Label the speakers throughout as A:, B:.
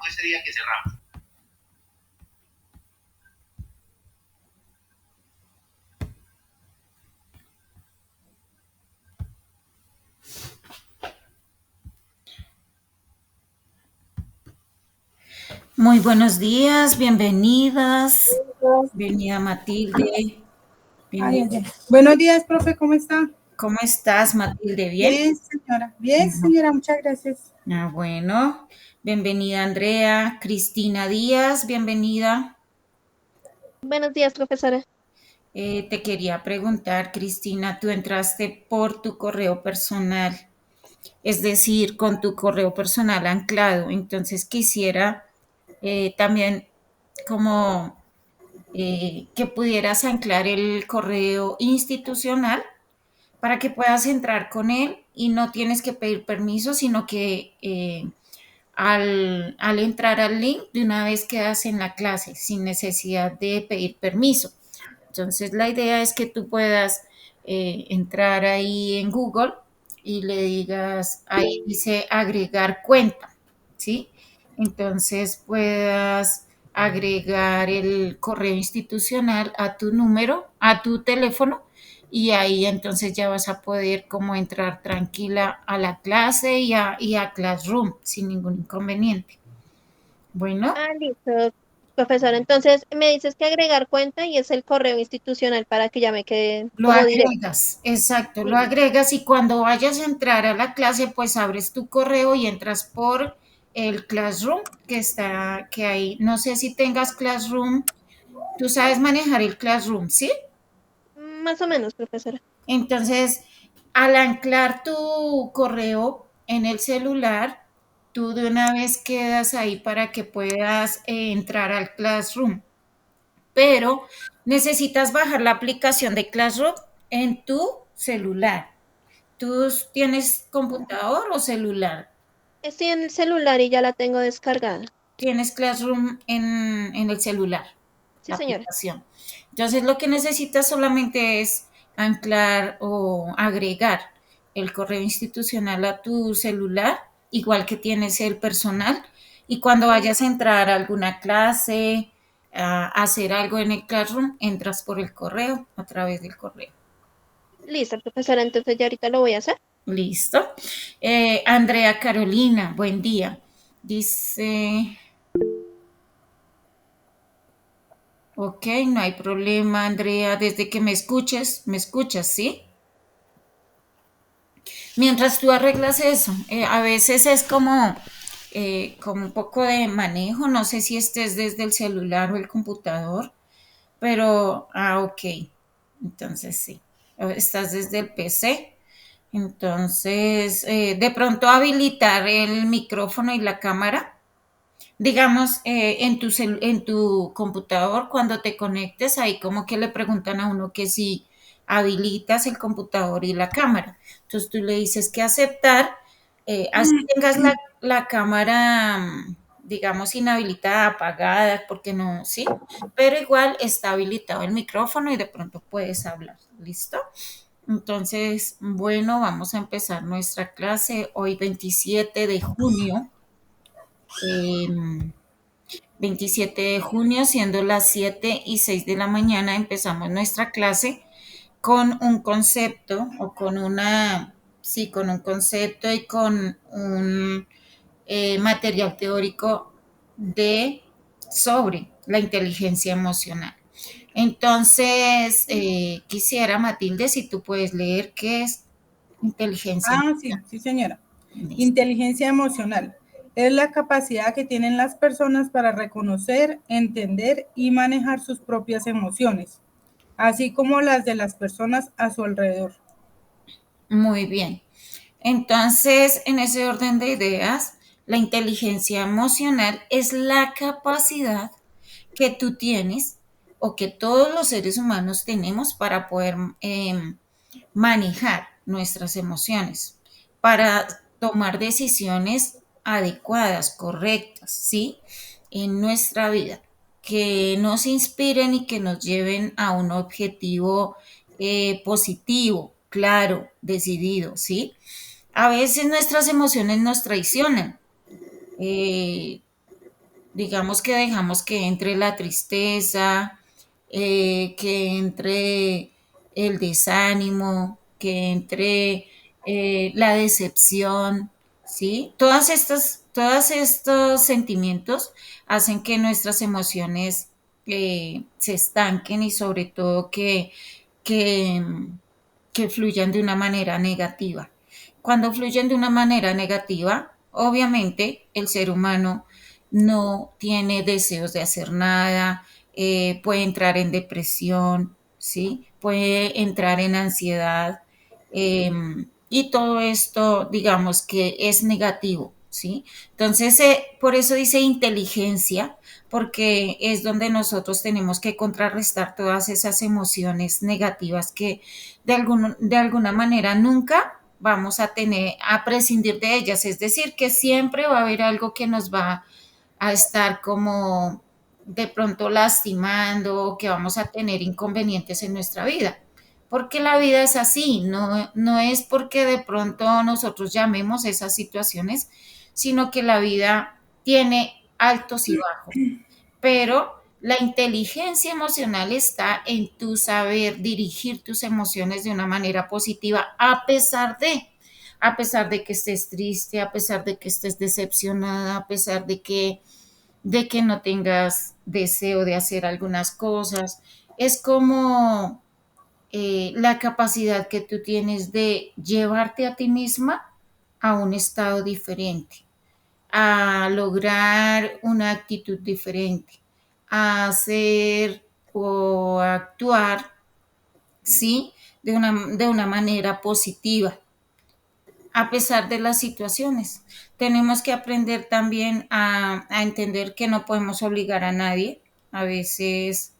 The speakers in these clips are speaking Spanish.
A: ese día que cerramos.
B: Muy buenos días, bienvenidas. Bienvenida Matilde.
C: Ay,
B: Bienvenida.
C: ay, ay. Buenos días, profe, ¿cómo está?
B: ¿Cómo estás, Matilde? ¿Bien?
C: Bien, señora. Bien,
B: No.
C: señora, muchas gracias.
B: Bueno. Bienvenida Andrea. Cristina Díaz, bienvenida.
D: Buenos días, profesora.
B: Te quería preguntar, Cristina, tú entraste por tu correo personal, es decir, con tu correo personal anclado. Entonces quisiera también como que pudieras anclar el correo institucional para que puedas entrar con él y no tienes que pedir permiso, sino que al entrar al link de una vez quedas en la clase sin necesidad de pedir permiso. Entonces la idea es que tú puedas entrar ahí en Google y le digas, ahí dice agregar cuenta, ¿sí? Entonces puedas agregar el correo institucional a tu número, a tu teléfono, y ahí entonces ya vas a poder como entrar tranquila a la clase y a Classroom sin ningún inconveniente. Bueno.
D: Listo, profesora. Entonces, me dices que agregar cuenta y es el correo institucional para que ya me quede
B: Lo
D: como directo.
B: agregas, exacto, lo
D: Sí.
B: agregas y cuando vayas a entrar a la clase, pues abres tu correo y entras por el Classroom que hay. No sé si tengas Classroom, tú sabes manejar el Classroom, ¿sí?
D: Más o menos, profesora.
B: Entonces, al anclar tu correo en el celular, tú de una vez quedas ahí para que puedas entrar al Classroom, pero necesitas bajar la aplicación de Classroom en tu celular. ¿Tú tienes computador o celular?
D: Estoy en el celular y ya la tengo descargada.
B: Tienes Classroom en el celular,
D: Sí,
B: la
D: señora.
B: aplicación. Entonces lo que necesitas solamente es anclar o agregar el correo institucional a tu celular, igual que tienes el personal, y cuando vayas a entrar a alguna clase, a hacer algo en el Classroom, entras por el correo, a través del correo.
D: Listo, profesora. Entonces ya ahorita lo voy a hacer.
B: Listo. Andrea Carolina, buen día. Dice, ok, no hay problema, Andrea, desde que me escuchas, ¿sí? Mientras tú arreglas eso, a veces es como un poco de manejo, no sé si estés desde el celular o el computador, pero, ok, entonces sí, estás desde el PC. Entonces, de pronto habilitar el micrófono y la cámara. Digamos, en tu computador, cuando te conectes, ahí como que le preguntan a uno que si habilitas el computador y la cámara. Entonces tú le dices que aceptar, así tengas la cámara, digamos, inhabilitada, apagada, porque no, sí, pero igual está habilitado el micrófono y de pronto puedes hablar. ¿Listo? Entonces, bueno, vamos a empezar nuestra clase hoy 27 de junio. em, 27 de junio, siendo las 7:06 de la mañana, empezamos nuestra clase con un concepto o con sí, con un concepto y con un material teórico sobre la inteligencia emocional. Entonces, quisiera, Matilde, si tú puedes leer qué es inteligencia
C: Sí,
B: emocional.
C: sí, señora.
B: Listo.
C: Inteligencia emocional es la capacidad que tienen las personas para reconocer, entender y manejar sus propias emociones, así como las de las personas a su alrededor.
B: Muy bien. Entonces, en ese orden de ideas, la inteligencia emocional es la capacidad que tú tienes o que todos los seres humanos tenemos para poder manejar nuestras emociones, para tomar decisiones adecuadas, correctas, ¿sí? En nuestra vida, que nos inspiren y que nos lleven a un objetivo positivo, claro, decidido, ¿sí? A veces nuestras emociones nos traicionan. Eh, digamos que dejamos que entre la tristeza, que entre el desánimo, que entre la decepción, ¿sí? Todos estos sentimientos hacen que nuestras emociones se estanquen y sobre todo que, que fluyan de una manera negativa. Cuando fluyen de una manera negativa, obviamente el ser humano no tiene deseos de hacer nada, puede entrar en depresión, ¿sí? Puede entrar en ansiedad, eh, y todo esto, digamos que es negativo, ¿sí? Entonces, por eso dice inteligencia, porque es donde nosotros tenemos que contrarrestar todas esas emociones negativas que de alguna manera nunca vamos a tener, a prescindir de ellas. Es decir, que siempre va a haber algo que nos va a estar como de pronto lastimando, que vamos a tener inconvenientes en nuestra vida. Porque la vida es así, no es porque de pronto nosotros llamemos esas situaciones, sino que la vida tiene altos y bajos. Pero la inteligencia emocional está en tu saber dirigir tus emociones de una manera positiva, a pesar de que estés triste, a pesar de que estés decepcionada, a pesar de que no tengas deseo de hacer algunas cosas. Es como la capacidad que tú tienes de llevarte a ti misma a un estado diferente, a lograr una actitud diferente, a hacer o a actuar, ¿sí? De una manera positiva, a pesar de las situaciones. Tenemos que aprender también a entender que no podemos obligar a nadie. A veces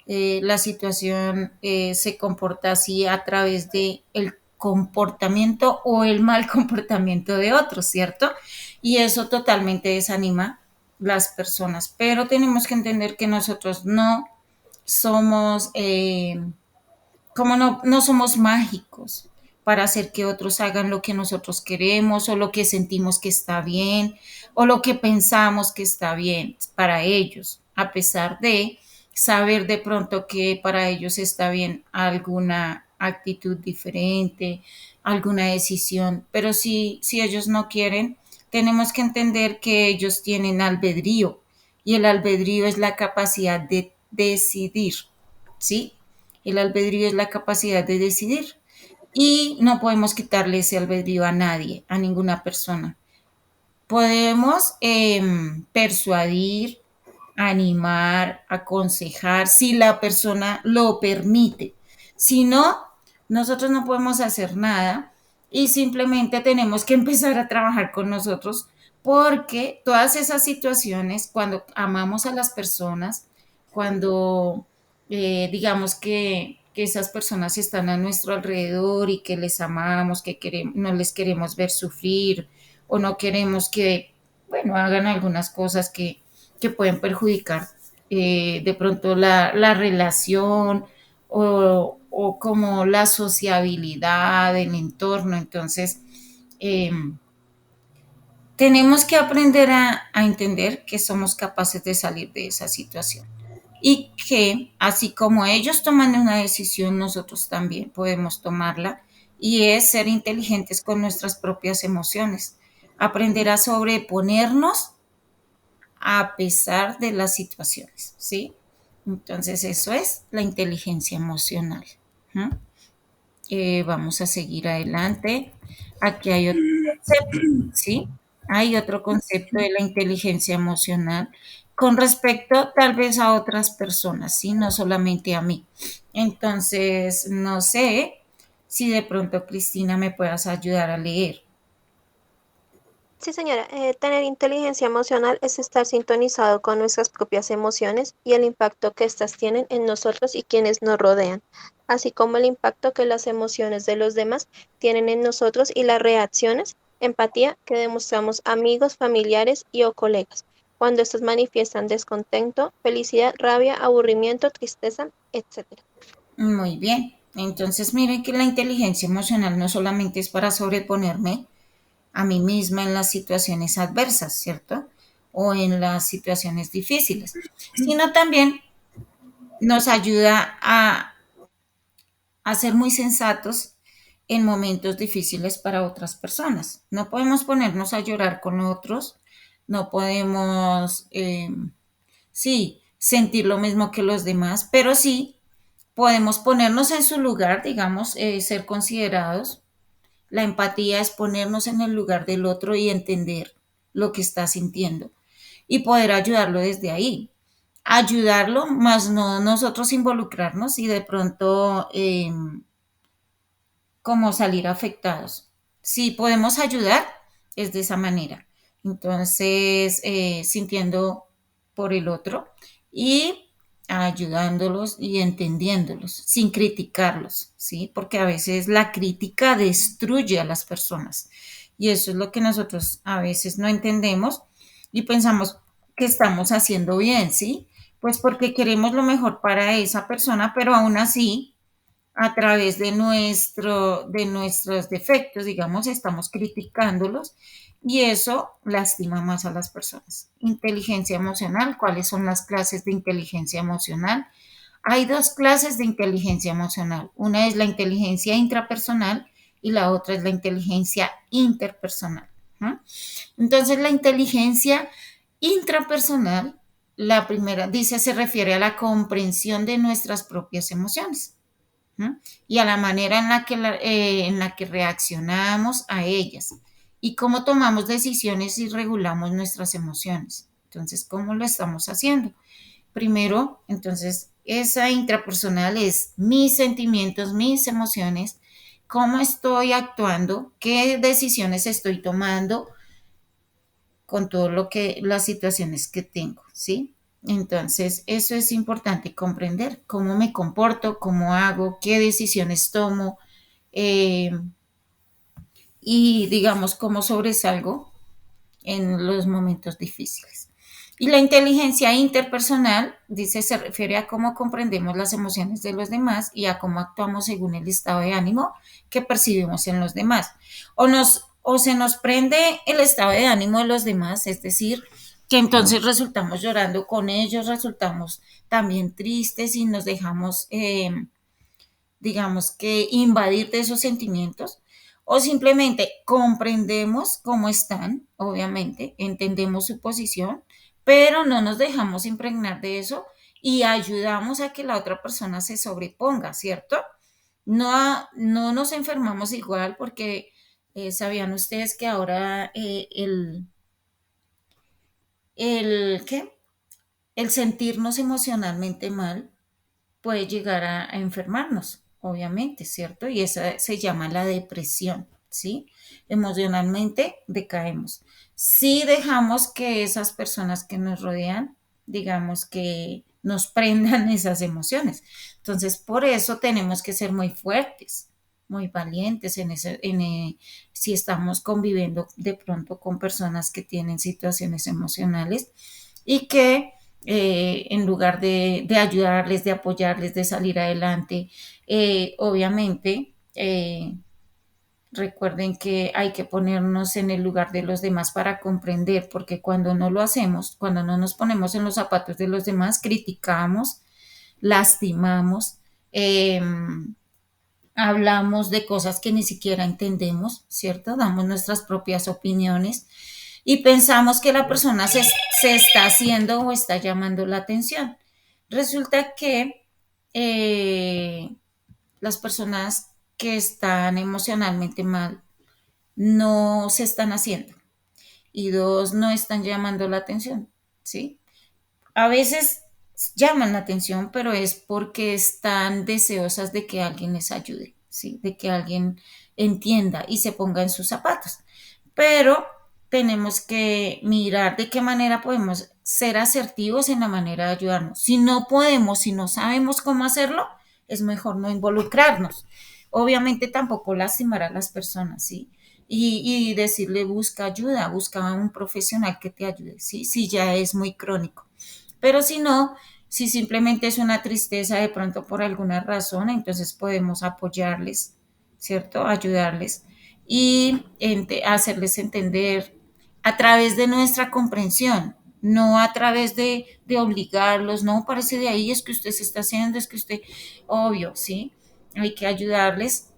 B: la situación se comporta así a través de el comportamiento o el mal comportamiento de otros, ¿cierto? Y eso totalmente desanima las personas. Pero tenemos que entender que nosotros no somos como no somos mágicos para hacer que otros hagan lo que nosotros queremos o lo que sentimos que está bien o lo que pensamos que está bien para ellos, a pesar de saber de pronto que para ellos está bien alguna actitud diferente, alguna decisión, pero si ellos no quieren, tenemos que entender que ellos tienen albedrío y el albedrío es la capacidad de decidir, ¿sí? El albedrío es la capacidad de decidir y no podemos quitarle ese albedrío a nadie, a ninguna persona. Podemos persuadir, animar, aconsejar, si la persona lo permite. Si no, nosotros no podemos hacer nada y simplemente tenemos que empezar a trabajar con nosotros porque todas esas situaciones, cuando amamos a las personas, cuando digamos que esas personas están a nuestro alrededor y que les amamos, que queremos, no les queremos ver sufrir o no queremos que, bueno, hagan algunas cosas que pueden perjudicar de pronto la relación o como la sociabilidad, el entorno. Entonces, eh, tenemos que aprender a entender que somos capaces de salir de esa situación y que así como ellos toman una decisión, nosotros también podemos tomarla y es ser inteligentes con nuestras propias emociones, aprender a sobreponernos a pesar de las situaciones, ¿sí? Entonces eso es la inteligencia emocional. ¿Mm? Vamos a seguir adelante. Aquí hay otro concepto, ¿sí? Hay otro concepto de la inteligencia emocional con respecto tal vez a otras personas, ¿sí? No solamente a mí. Entonces, no sé si de pronto, Cristina, me puedas ayudar a leer.
D: Sí, señora, tener inteligencia emocional es estar sintonizado con nuestras propias emociones y el impacto que éstas tienen en nosotros y quienes nos rodean, así como el impacto que las emociones de los demás tienen en nosotros y las reacciones, empatía que demostramos a amigos, familiares y o colegas, cuando estos manifiestan descontento, felicidad, rabia, aburrimiento, tristeza, etcétera.
B: Muy bien. Entonces, miren que la inteligencia emocional no solamente es para sobreponerme a mí misma en las situaciones adversas, ¿cierto? o en las situaciones difíciles, sino también nos ayuda a ser muy sensatos en momentos difíciles para otras personas. No podemos ponernos a llorar con otros, no podemos, sí, sentir lo mismo que los demás, pero sí podemos ponernos en su lugar, digamos, ser considerados. La empatía es ponernos en el lugar del otro y entender lo que está sintiendo y poder ayudarlo desde ahí. Ayudarlo, más no nosotros involucrarnos y de pronto como salir afectados. Si podemos ayudar, es de esa manera. Entonces, sintiendo por el otro y ayudándolos y entendiéndolos, sin criticarlos, ¿sí? Porque a veces la crítica destruye a las personas y eso es lo que nosotros a veces no entendemos y pensamos que estamos haciendo bien, ¿sí? Pues porque queremos lo mejor para esa persona, pero aún así a través de nuestros defectos, digamos, estamos criticándolos y eso lastima más a las personas. Inteligencia emocional, ¿cuáles son las clases de inteligencia emocional? Hay dos clases de inteligencia emocional. Una es la inteligencia intrapersonal y la otra es la inteligencia interpersonal. ¿No? Entonces, la inteligencia intrapersonal, la primera, dice, se refiere a la comprensión de nuestras propias emociones. ¿No? Y a la manera en la que reaccionamos a ellas y cómo tomamos decisiones y regulamos nuestras emociones. Entonces, ¿cómo lo estamos haciendo? Primero, entonces, esa intrapersonal es mis sentimientos, mis emociones, cómo estoy actuando, qué decisiones estoy tomando con todo lo que las situaciones que tengo, ¿sí? Entonces, eso es importante comprender, cómo me comporto, cómo hago, qué decisiones tomo eh, y, digamos, cómo sobresalgo en los momentos difíciles. Y la inteligencia interpersonal, dice, se refiere a cómo comprendemos las emociones de los demás y a cómo actuamos según el estado de ánimo que percibimos en los demás. O se nos prende el estado de ánimo de los demás, es decir, que entonces resultamos llorando con ellos, resultamos también tristes y nos dejamos, digamos que, invadir de esos sentimientos, o simplemente comprendemos cómo están, obviamente, entendemos su posición, pero no nos dejamos impregnar de eso y ayudamos a que la otra persona se sobreponga, ¿cierto? No nos enfermamos igual porque sabían ustedes que ahora ¿qué? El sentirnos emocionalmente mal puede llegar a enfermarnos, obviamente, ¿cierto? Y esa se llama la depresión, ¿sí? Emocionalmente decaemos. Si dejamos que esas personas que nos rodean, digamos que nos prendan esas emociones. Entonces, por eso tenemos que ser muy fuertes, muy valientes si estamos conviviendo de pronto con personas que tienen situaciones emocionales y que en lugar de ayudarles, de apoyarles, de salir adelante. Obviamente, recuerden que hay que ponernos en el lugar de los demás para comprender, porque cuando no lo hacemos, cuando no nos ponemos en los zapatos de los demás, criticamos, lastimamos, hablamos de cosas que ni siquiera entendemos, ¿cierto? Damos nuestras propias opiniones y pensamos que la persona se está haciendo o está llamando la atención. Resulta que las personas que están emocionalmente mal no se están haciendo y dos, no están llamando la atención, ¿sí? A veces llaman la atención, pero es porque están deseosas de que alguien les ayude, ¿sí? De que alguien entienda y se ponga en sus zapatos. Pero tenemos que mirar de qué manera podemos ser asertivos en la manera de ayudarnos. Si no podemos, si no sabemos cómo hacerlo, es mejor no involucrarnos. Obviamente tampoco lastimar a las personas, ¿sí? Y decirle busca ayuda, busca a un profesional que te ayude, ¿sí? Si ya es muy crónico. Pero si no, si simplemente es una tristeza de pronto por alguna razón, entonces podemos apoyarles, ¿cierto? Ayudarles y hacerles entender a través de nuestra comprensión, no a través de obligarlos, no, parece de ahí, es que usted se está haciendo, es que usted, obvio, ¿sí? Hay que ayudarles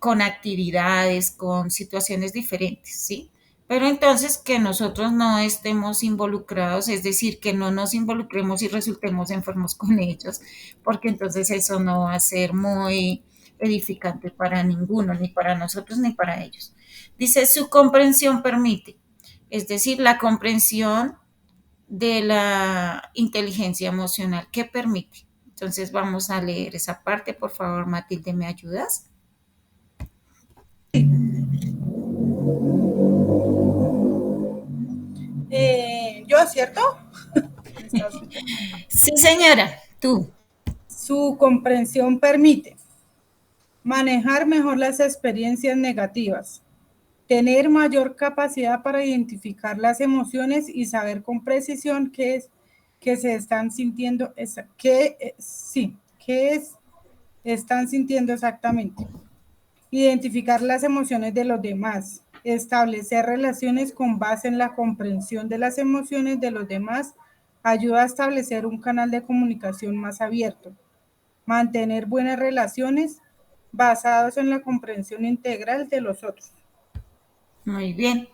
B: con actividades, con situaciones diferentes, ¿sí? Pero entonces que nosotros no estemos involucrados, es decir, que no nos involucremos y resultemos enfermos con ellos, porque entonces eso no va a ser muy edificante para ninguno, ni para nosotros ni para ellos. Dice, su comprensión permite, es decir, la comprensión de la inteligencia emocional que permite. Entonces vamos a leer esa parte, por favor, Matilde, ¿me ayudas?
C: Yo, ¿cierto? ¿Me estás escuchando?
B: Sí, señora, tú.
C: Su comprensión permite manejar mejor las experiencias negativas, tener mayor capacidad para identificar las emociones y saber con precisión qué es que se están sintiendo, están sintiendo exactamente. Identificar las emociones de los demás, establecer relaciones con base en la comprensión de las emociones de los demás, ayuda a establecer un canal de comunicación más abierto, mantener buenas relaciones basados en la comprensión integral de los otros.
B: Muy bien.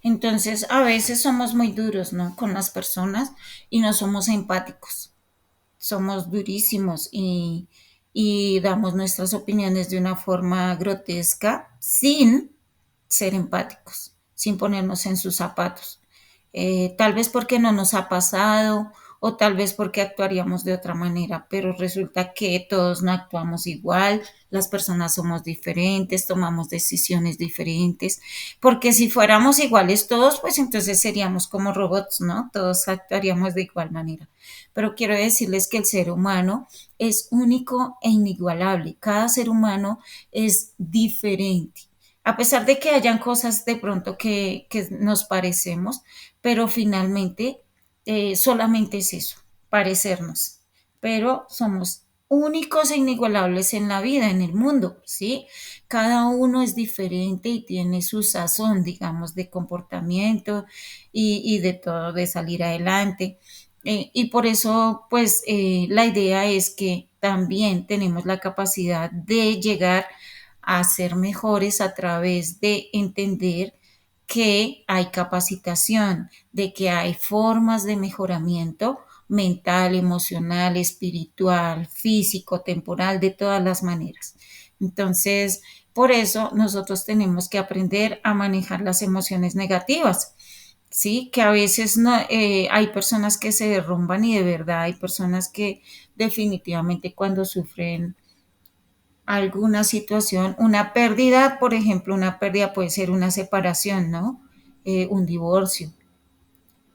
B: Entonces, a veces somos muy duros, ¿no? Con las personas y no somos empáticos. Somos durísimos y damos nuestras opiniones de una forma grotesca sin ser empáticos, sin ponernos en sus zapatos. Tal vez porque no nos ha pasado o tal vez porque actuaríamos de otra manera, pero resulta que todos no actuamos igual, las personas somos diferentes, tomamos decisiones diferentes, porque si fuéramos iguales todos, pues entonces seríamos como robots, ¿no? Todos actuaríamos de igual manera. Pero quiero decirles que el ser humano es único e inigualable, cada ser humano es diferente a pesar de que hayan cosas de pronto que nos parecemos, pero finalmente solamente es eso, parecernos, pero somos únicos e inigualables en la vida, en el mundo, ¿sí? Cada uno es diferente y tiene su sazón, digamos, de comportamiento y de todo, de salir adelante. Y por eso, pues, la idea es que también tenemos la capacidad de llegar a ser mejores a través de entender que hay capacitación, de que hay formas de mejoramiento mental, emocional, espiritual, físico, temporal, de todas las maneras. Entonces, por eso nosotros tenemos que aprender a manejar las emociones negativas. Sí, que a veces no, hay personas que se derrumban y de verdad hay personas que definitivamente cuando sufren alguna situación, una pérdida, por ejemplo, una pérdida puede ser una separación, ¿no? Un divorcio.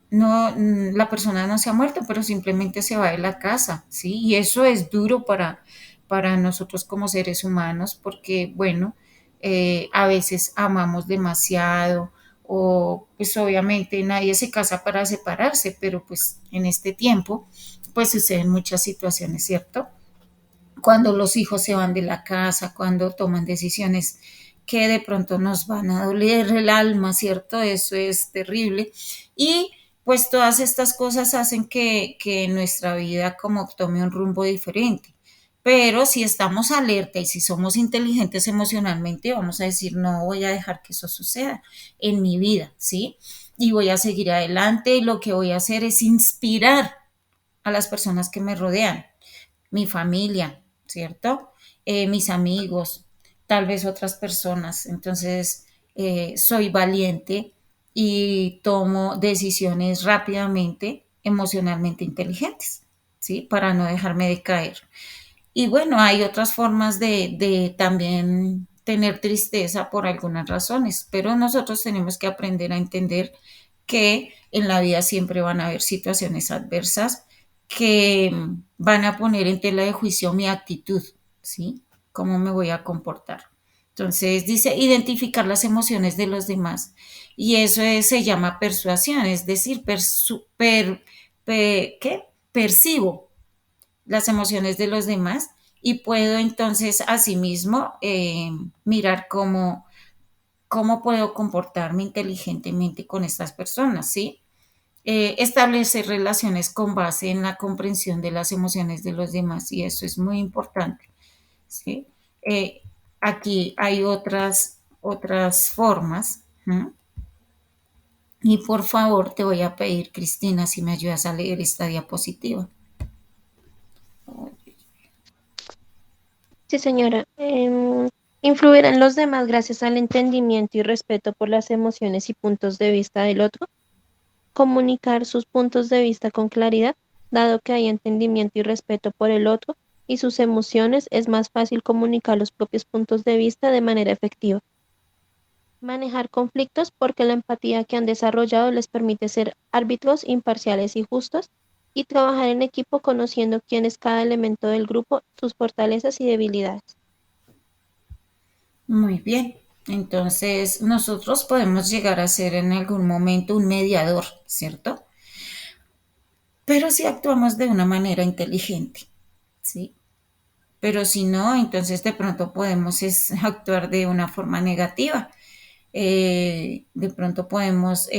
B: No, la persona no se ha muerto, pero simplemente se va de la casa, ¿sí? Y eso es duro para nosotros como seres humanos porque, bueno, a veces amamos demasiado o pues obviamente nadie se casa para separarse, pero pues en este tiempo pues suceden muchas situaciones, ¿cierto? Cuando los hijos se van de la casa, cuando toman decisiones que de pronto nos van a doler el alma, ¿cierto? Eso es terrible. Y pues todas estas cosas hacen que nuestra vida como tome un rumbo diferente. Pero si estamos alerta y si somos inteligentes emocionalmente, vamos a decir, no voy a dejar que eso suceda en mi vida, ¿sí? Y voy a seguir adelante y lo que voy a hacer es inspirar a las personas que me rodean, mi familia, ¿cierto? Mis amigos, tal vez otras personas. Entonces, soy valiente y tomo decisiones rápidamente, emocionalmente inteligentes, ¿sí? Para no dejarme de caer. Y bueno, hay otras formas de también tener tristeza por algunas razones, pero nosotros tenemos que aprender a entender que en la vida siempre van a haber situaciones adversas que van a poner en tela de juicio mi actitud, ¿sí? ¿Cómo me voy a comportar? Entonces dice identificar las emociones de los demás y se llama persuasión, es decir, ¿qué? Percibo las emociones de los demás y puedo entonces asimismo mirar cómo puedo comportarme inteligentemente con estas personas, ¿sí? establecer relaciones con base en la comprensión de las emociones de los demás y eso es muy importante, ¿sí? Eh, Aquí hay otras formas. ¿Mm? Y por favor te voy a pedir, Cristina, si me ayudas a leer esta diapositiva.
D: Sí, señora. Influir en los demás gracias al entendimiento y respeto por las emociones y puntos de vista del otro. Comunicar sus puntos de vista con claridad, dado que hay entendimiento y respeto por el otro y sus emociones, es más fácil comunicar los propios puntos de vista de manera efectiva. Manejar conflictos porque la empatía que han desarrollado les permite ser árbitros imparciales y justos y trabajar en equipo conociendo quién es cada elemento del grupo, sus fortalezas y debilidades.
B: Muy bien. Entonces, nosotros podemos llegar a ser en algún momento un mediador, ¿cierto? Pero si actuamos de una manera inteligente, ¿sí? Pero si no, entonces de pronto podemos actuar de una forma negativa. De pronto podemos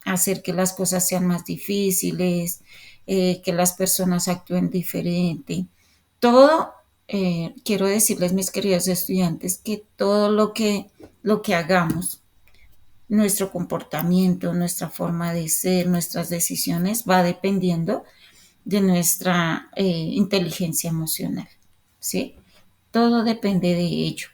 B: hacer que las cosas sean más difíciles, que las personas actúen diferente. Todo, quiero decirles, mis queridos estudiantes, que todo lo que hagamos, nuestro comportamiento, nuestra forma de ser, nuestras decisiones, va dependiendo de nuestra inteligencia emocional, ¿sí? Todo depende de ello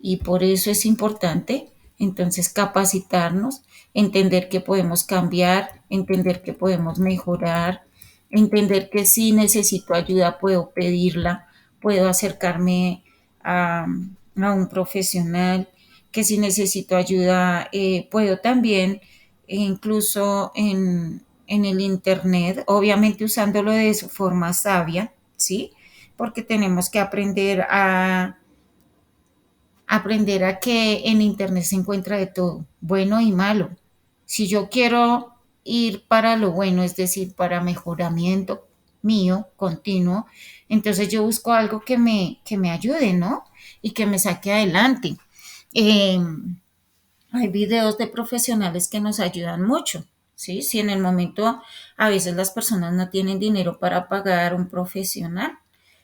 B: y por eso es importante entonces capacitarnos, entender que podemos cambiar, entender que podemos mejorar, entender que si necesito ayuda puedo pedirla, puedo acercarme a un profesional, que si necesito ayuda puedo también, incluso en el Internet, obviamente usándolo de su forma sabia, ¿sí? Porque tenemos que aprender a que en Internet se encuentra de todo, bueno y malo. Si yo quiero ir para lo bueno, es decir, para mejoramiento mío continuo, entonces yo busco algo que me ayude, ¿no? Y que me saque adelante. Eh, Hay videos de profesionales que nos ayudan mucho, ¿sí? Si en el momento a veces las personas no tienen dinero para pagar un profesional,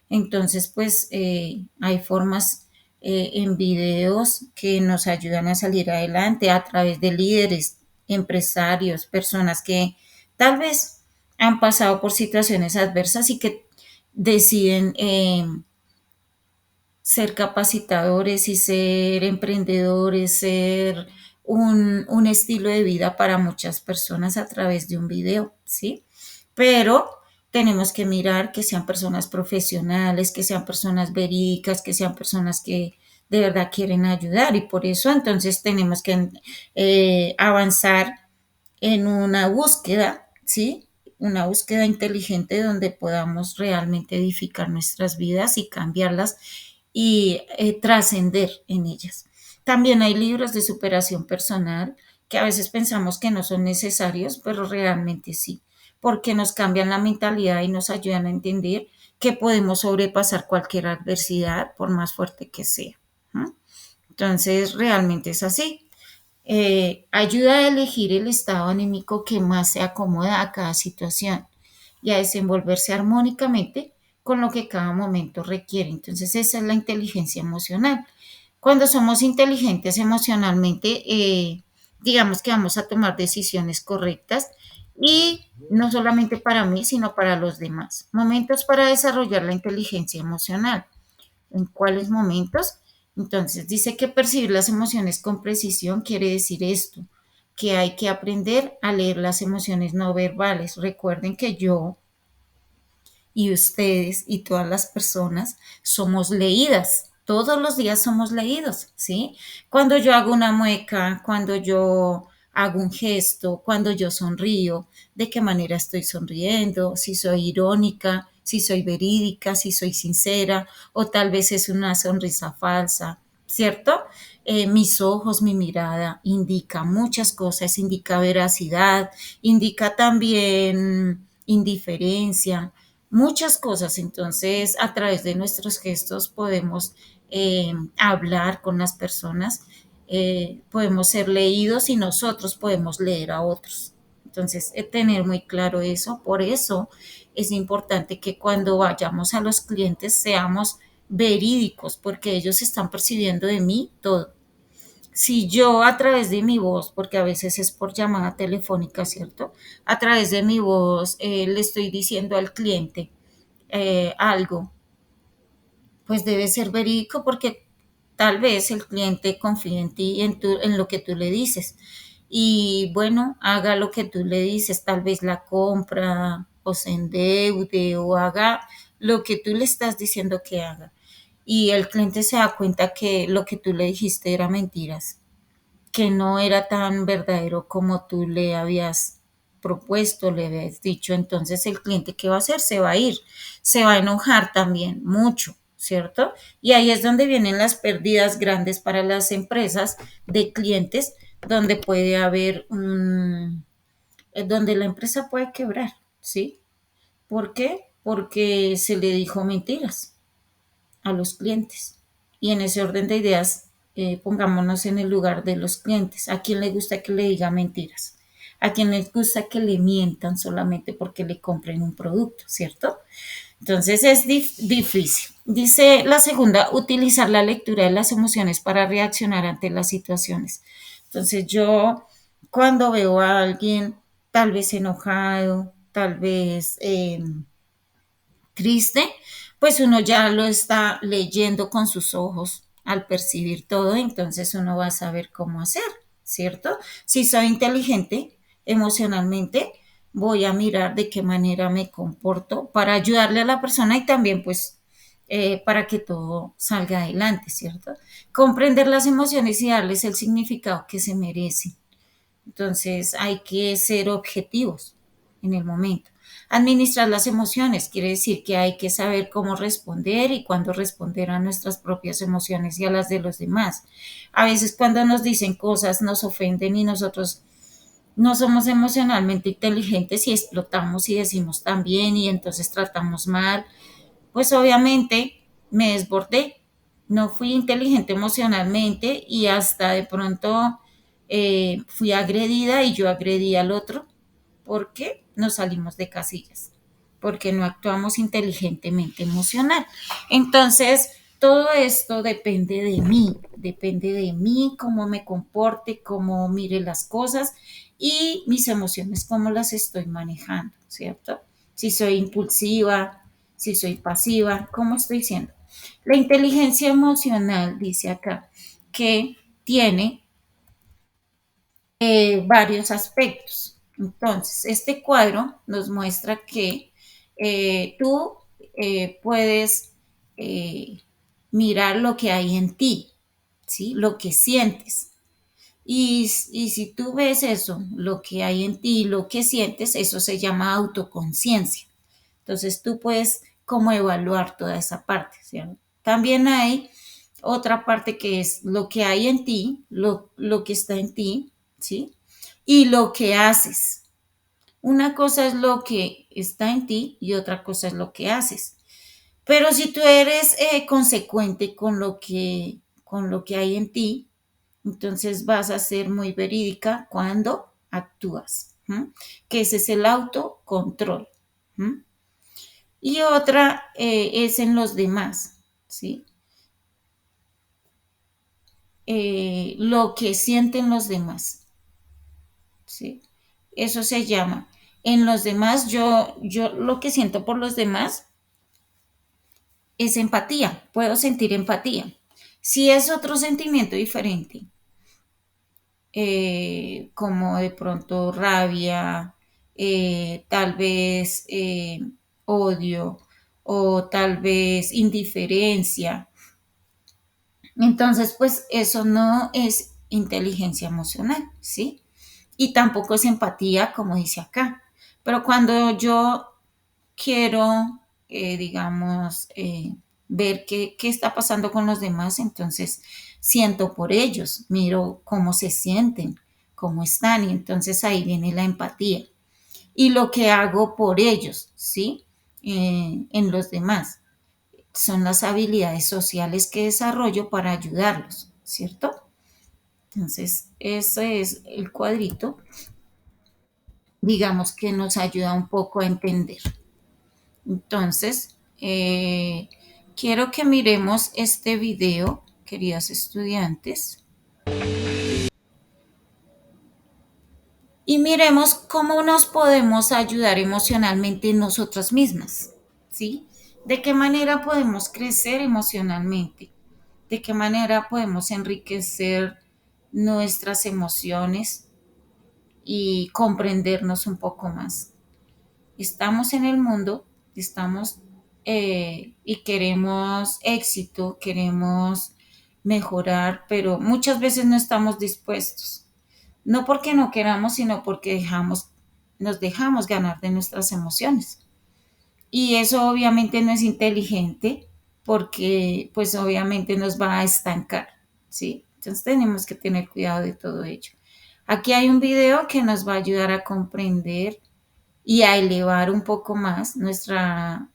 B: entonces pues hay formas en videos que nos ayudan a salir adelante a través de líderes, empresarios, personas que tal vez han pasado por situaciones adversas y que deciden ser capacitadores y ser emprendedores, ser un estilo de vida para muchas personas a través de un video, ¿sí? Pero tenemos que mirar que sean personas profesionales, que sean personas verídicas, que sean personas que de verdad quieren ayudar y por eso entonces tenemos que avanzar en una búsqueda, ¿sí? Una búsqueda inteligente donde podamos realmente edificar nuestras vidas y cambiarlas y trascender en ellas. También hay libros de superación personal que a veces pensamos que no son necesarios, pero realmente sí, porque nos cambian la mentalidad y nos ayudan a entender que podemos sobrepasar cualquier adversidad, por más fuerte que sea. ¿No? Entonces, realmente es así. Ayuda a elegir el estado anímico que más se acomoda a cada situación y a desenvolverse armónicamente con lo que cada momento requiere. Entonces, esa es la inteligencia emocional. Cuando somos inteligentes emocionalmente, digamos que vamos a tomar decisiones correctas y no solamente para mí, sino para los demás. Momentos para desarrollar la inteligencia emocional. ¿En cuáles momentos? Entonces, dice que percibir las emociones con precisión quiere decir esto, que hay que aprender a leer las emociones no verbales. Recuerden que yo y ustedes y todas las personas somos leídas. Todos los días somos leídos, ¿sí? Cuando yo hago una mueca, cuando yo hago un gesto, cuando yo sonrío, de qué manera estoy sonriendo, si soy irónica, si soy verídica, si soy sincera, o tal vez es una sonrisa falsa, ¿cierto? Mis ojos, mi mirada indica muchas cosas, indica veracidad, indica también indiferencia, muchas cosas. Entonces, a través de nuestros gestos podemos hablar con las personas, podemos ser leídos y nosotros podemos leer a otros. Entonces, tener muy claro eso. Por eso es importante que cuando vayamos a los clientes seamos verídicos, porque ellos están percibiendo de mí todo. Si yo a través de mi voz, porque a veces es por llamada telefónica, ¿cierto? A través de mi voz le estoy diciendo al cliente algo, pues debe ser verídico porque tal vez el cliente confíe en ti y en lo que tú le dices. Y bueno, haga lo que tú le dices, tal vez la compra o se endeude o haga lo que tú le estás diciendo que haga. Y el cliente se da cuenta que lo que tú le dijiste era mentiras, que no era tan verdadero como tú le habías propuesto, le habías dicho. Entonces el cliente, ¿qué va a hacer? Se va a ir, se va a enojar también mucho, ¿cierto? Y ahí es donde vienen las pérdidas grandes para las empresas de clientes, donde puede haber donde la empresa puede quebrar, ¿sí? ¿Por qué? Porque se le dijo mentiras a los clientes. Y en ese orden de ideas, pongámonos en el lugar de los clientes. ¿A quién le gusta que le diga mentiras? ¿A quién les gusta que le mientan solamente porque le compren un producto, cierto? Entonces es difícil. Dice la segunda, utilizar la lectura de las emociones para reaccionar ante las situaciones. Entonces yo cuando veo a alguien tal vez enojado, tal vez triste, pues uno ya lo está leyendo con sus ojos al percibir todo, entonces uno va a saber cómo hacer, ¿cierto? Si soy inteligente emocionalmente, voy a mirar de qué manera me comporto para ayudarle a la persona y también pues para que todo salga adelante, ¿cierto? Comprender las emociones y darles el significado que se merecen. Entonces hay que ser objetivos en el momento. Administrar las emociones quiere decir que hay que saber cómo responder y cuándo responder a nuestras propias emociones y a las de los demás. A veces cuando nos dicen cosas nos ofenden y nosotros no somos emocionalmente inteligentes y explotamos y decimos también y entonces tratamos mal, pues obviamente me desbordé, no fui inteligente emocionalmente y hasta de pronto fui agredida y yo agredí al otro porque nos salimos de casillas, porque no actuamos inteligentemente emocional. Entonces, todo esto depende de mí, cómo me comporte, cómo mire las cosas y mis emociones, cómo las estoy manejando, ¿cierto? Si soy impulsiva, si soy pasiva, ¿cómo estoy siendo? La inteligencia emocional dice acá que tiene varios aspectos. Entonces, este cuadro nos muestra que tú puedes eh, mirar lo que hay en ti, ¿sí? Lo que sientes. Y si tú ves eso, lo que hay en ti, lo que sientes, eso se llama autoconciencia. Entonces tú puedes como evaluar toda esa parte, ¿cierto? También hay otra parte que es lo que hay en ti, lo que está en ti, ¿sí? Y lo que haces. Una cosa es lo que está en ti y otra cosa es lo que haces. Pero si tú eres consecuente con lo que hay en ti, entonces vas a ser muy verídica cuando actúas, ¿m? Que ese es el autocontrol. ¿M? Y otra es en los demás, ¿sí? Lo que sienten los demás, ¿sí? Eso se llama. En los demás, yo lo que siento por los demás es empatía, puedo sentir empatía. Si es otro sentimiento diferente, como de pronto rabia, tal vez odio o tal vez indiferencia, entonces pues eso no es inteligencia emocional, ¿sí? Y tampoco es empatía, como dice acá. Pero cuando yo quiero, digamos, ver qué está pasando con los demás, entonces siento por ellos, miro cómo se sienten, cómo están, y entonces ahí viene la empatía. Y lo que hago por ellos, ¿sí? En los demás. Son las habilidades sociales que desarrollo para ayudarlos, ¿cierto? Entonces, ese es el cuadrito. digamos que nos ayuda un poco a entender. Entonces, quiero que miremos este video, queridas estudiantes, y miremos cómo nos podemos ayudar emocionalmente nosotras mismas, ¿sí? ¿De qué manera podemos crecer emocionalmente? ¿De qué manera podemos enriquecer nuestras emociones y comprendernos un poco más? Estamos en el mundo, estamos y queremos éxito, queremos mejorar, pero muchas veces no estamos dispuestos. No porque no queramos, sino porque nos dejamos ganar de nuestras emociones. Y eso obviamente no es inteligente porque pues obviamente nos va a estancar, ¿sí? Entonces tenemos que tener cuidado de todo ello. Aquí hay un video que nos va a ayudar a comprender y a elevar un poco más nuestra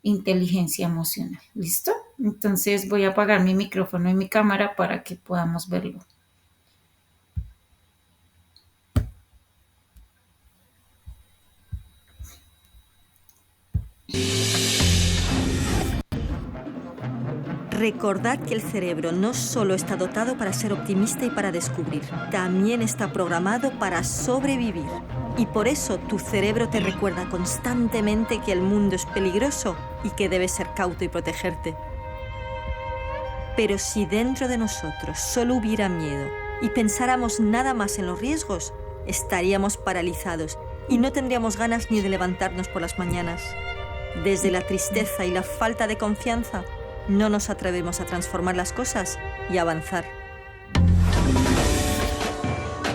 B: inteligencia emocional. ¿Listo? Entonces voy a apagar mi micrófono y mi cámara para que podamos verlo.
A: Recordad que el cerebro no solo está dotado para ser optimista y para descubrir, también está programado para sobrevivir. Y por eso tu cerebro te recuerda constantemente que el mundo es peligroso y que debes ser cauto y protegerte. Pero si dentro de nosotros solo hubiera miedo y pensáramos nada más en los riesgos, estaríamos paralizados y no tendríamos ganas ni de levantarnos por las mañanas. Desde la tristeza y la falta de confianza, no nos atrevemos a transformar las cosas y avanzar.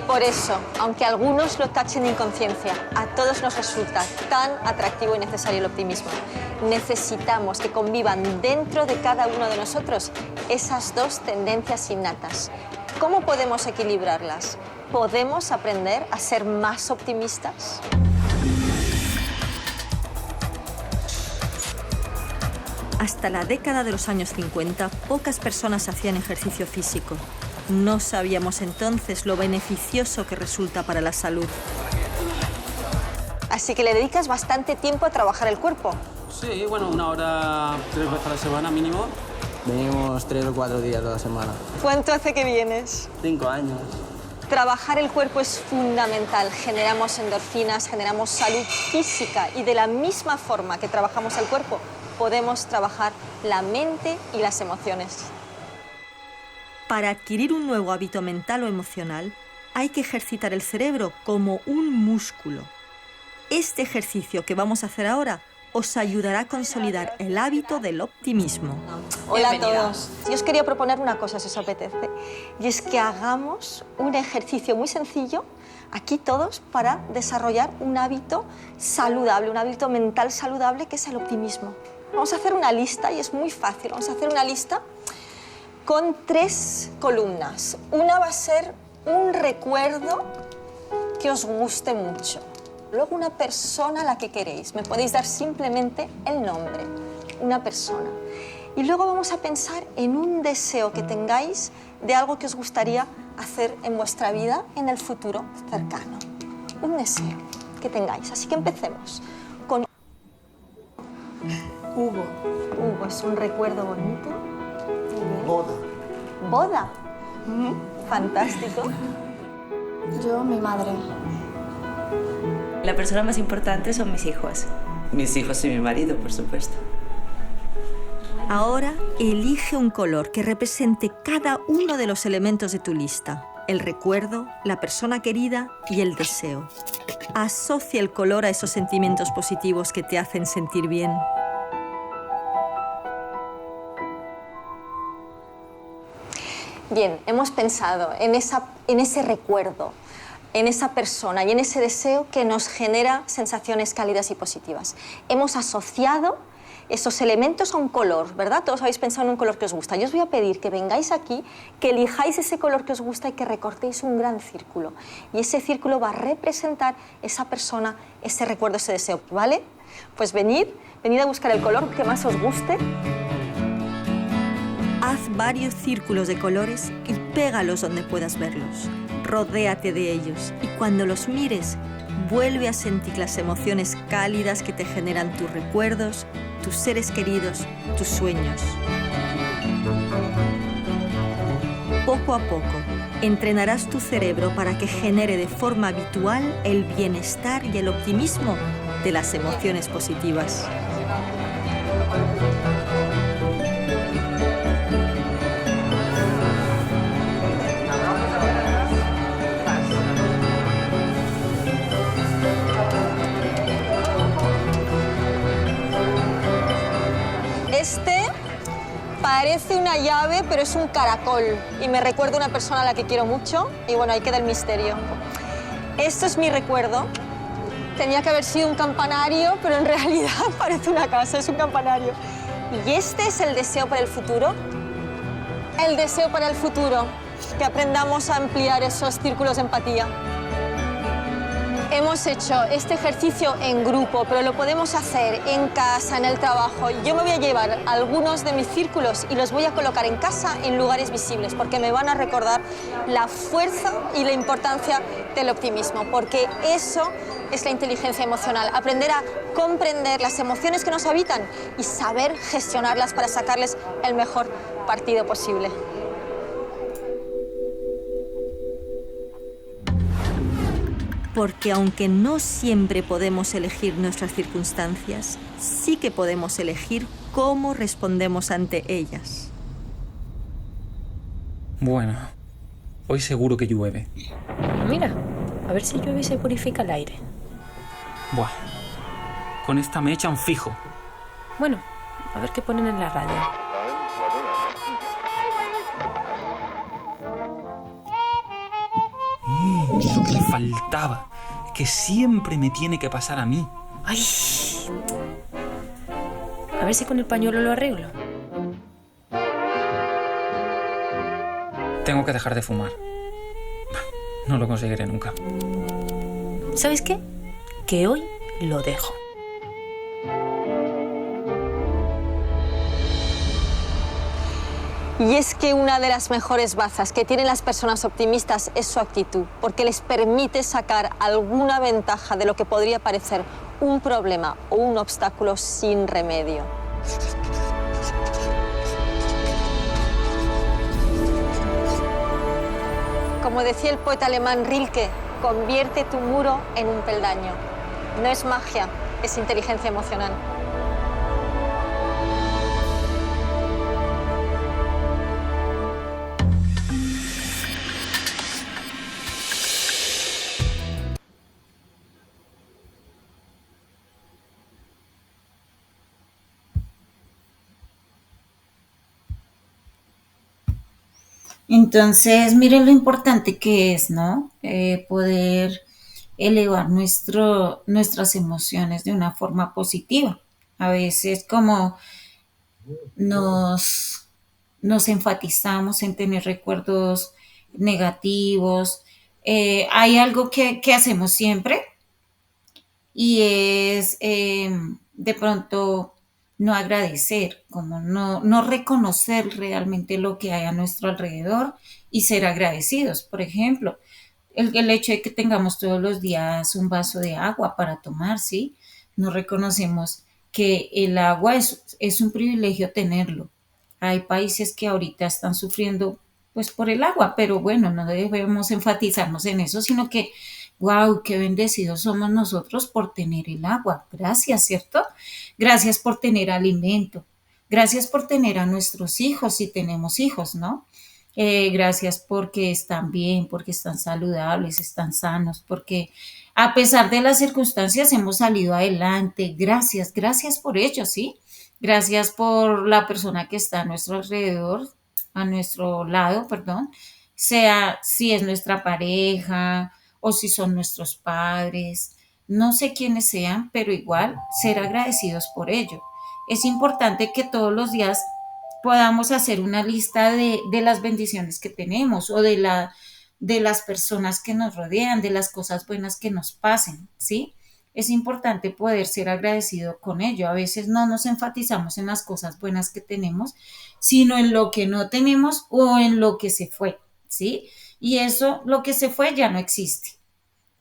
E: Por eso, aunque algunos lo tachen de inconsciencia, a todos nos resulta tan atractivo y necesario el optimismo. Necesitamos que convivan dentro de cada uno de nosotros esas dos tendencias innatas. ¿Cómo podemos equilibrarlas? ¿Podemos aprender a ser más optimistas?
A: Hasta la década de los años 50, pocas personas hacían ejercicio físico. No sabíamos entonces lo beneficioso que resulta para la salud.
E: Así que le dedicas bastante tiempo a trabajar el cuerpo.
F: Sí, bueno, 1 hora 3 veces a la semana mínimo.
G: Venimos 3 o 4 días a la semana.
E: ¿Cuánto hace que vienes?
F: 5 años.
E: Trabajar el cuerpo es fundamental. Generamos endorfinas, generamos salud física y de la misma forma que trabajamos el cuerpo, podemos trabajar la mente y las emociones.
A: Para adquirir un nuevo hábito mental o emocional, hay que ejercitar el cerebro como un músculo. Este ejercicio que vamos a hacer ahora os ayudará a consolidar el hábito del optimismo.
E: Hola a todos. Yo os quería proponer una cosa, si os apetece, y es que hagamos un ejercicio muy sencillo, aquí todos, para desarrollar un hábito saludable, un hábito mental saludable, que es el optimismo. Vamos a hacer una lista, y es muy fácil. Vamos a hacer una lista con 3 columnas. Una va a ser un recuerdo que os guste mucho. Luego una persona a la que queréis. Me podéis dar simplemente el nombre, una persona. Y luego vamos a pensar en un deseo que tengáis de algo que os gustaría hacer en vuestra vida en el futuro cercano. Un deseo que tengáis. Así que empecemos con
H: Hugo.
E: Hugo. Es un recuerdo bonito.
H: Boda.
E: Boda. Fantástico.
H: Yo, mi madre.
I: La persona más importante son mis hijos.
J: Mis hijos y mi marido, por supuesto.
A: Ahora elige un color que represente cada uno de los elementos de tu lista. El recuerdo, la persona querida y el deseo. Asocia el color a esos sentimientos positivos que te hacen sentir bien.
E: Bien, hemos pensado en ese recuerdo, en esa persona y en ese deseo que nos genera sensaciones cálidas y positivas. Hemos asociado esos elementos a un color, ¿verdad? Todos habéis pensado en un color que os gusta. Yo os voy a pedir que vengáis aquí, que elijáis ese color que os gusta y que recortéis un gran círculo. Y ese círculo va a representar esa persona, ese recuerdo, ese deseo, ¿vale? Pues venid a buscar el color que más os guste.
A: Haz varios círculos de colores y pégalos donde puedas verlos. rodéate de ellos y cuando los mires, vuelve a sentir las emociones cálidas que te generan tus recuerdos, tus seres queridos, tus sueños. Poco a poco, entrenarás tu cerebro para que genere de forma habitual el bienestar y el optimismo de las emociones positivas.
E: Este parece una llave, pero es un caracol y me recuerda a una persona a la que quiero mucho y bueno, ahí queda el misterio. Esto es mi recuerdo. Tenía que haber sido un campanario, pero en realidad parece una casa, es un campanario. Y este es el deseo para el futuro. El deseo para el futuro, que aprendamos a ampliar esos círculos de empatía. Hemos hecho este ejercicio en grupo, pero lo podemos hacer en casa, en el trabajo. Yo me voy a llevar algunos de mis círculos y los voy a colocar en casa en lugares visibles, porque me van a recordar la fuerza y la importancia del optimismo, porque eso es la inteligencia emocional, aprender a comprender las emociones que nos habitan y saber gestionarlas para sacarles el mejor partido posible.
A: Porque aunque no siempre podemos elegir nuestras circunstancias, sí que podemos elegir cómo respondemos ante ellas.
K: Bueno, hoy seguro que llueve.
L: Mira, a ver si llueve y se purifica el aire.
K: Buah, con esta me echan fijo.
L: Bueno, a ver qué ponen en la radio.
K: Lo que le faltaba, que siempre me tiene que pasar a mí.
L: ¡Ay! A ver si con el pañuelo lo arreglo.
K: Tengo que dejar de fumar. No lo conseguiré nunca.
L: ¿Sabes qué? Que hoy lo dejo.
E: Y es que una de las mejores bazas que tienen las personas optimistas es su actitud, porque les permite sacar alguna ventaja de lo que podría parecer un problema o un obstáculo sin remedio. Como decía el poeta alemán Rilke, convierte tu muro en un peldaño. No es magia, es inteligencia emocional.
B: Entonces, miren lo importante que es, ¿no? Poder elevar nuestras emociones de una forma positiva. A veces como nos enfatizamos en tener recuerdos negativos. Hay algo que hacemos siempre y es de pronto no agradecer, como no reconocer realmente lo que hay a nuestro alrededor y ser agradecidos. Por ejemplo, el hecho de que tengamos todos los días un vaso de agua para tomar, ¿sí? No reconocemos que el agua es un privilegio tenerlo. Hay países que ahorita están sufriendo pues por el agua, pero bueno, no debemos enfatizarnos en eso, sino que wow, qué bendecidos somos nosotros por tener el agua. Gracias, ¿cierto? Gracias por tener alimento. Gracias por tener a nuestros hijos si tenemos hijos, ¿no? Gracias porque están bien, porque están saludables, están sanos, porque a pesar de las circunstancias hemos salido adelante. Gracias, gracias por ello, ¿sí? Gracias por la persona que está a nuestro alrededor, a nuestro lado, perdón, sea si es nuestra pareja o si son nuestros padres, no sé quiénes sean, pero igual ser agradecidos por ello. Es importante que todos los días podamos hacer una lista de las bendiciones que tenemos o de las personas que nos rodean, de las cosas buenas que nos pasen, ¿sí? Es importante poder ser agradecido con ello. A veces no nos enfatizamos en las cosas buenas que tenemos, sino en lo que no tenemos o en lo que se fue, ¿sí? Y eso, lo que se fue ya no existe.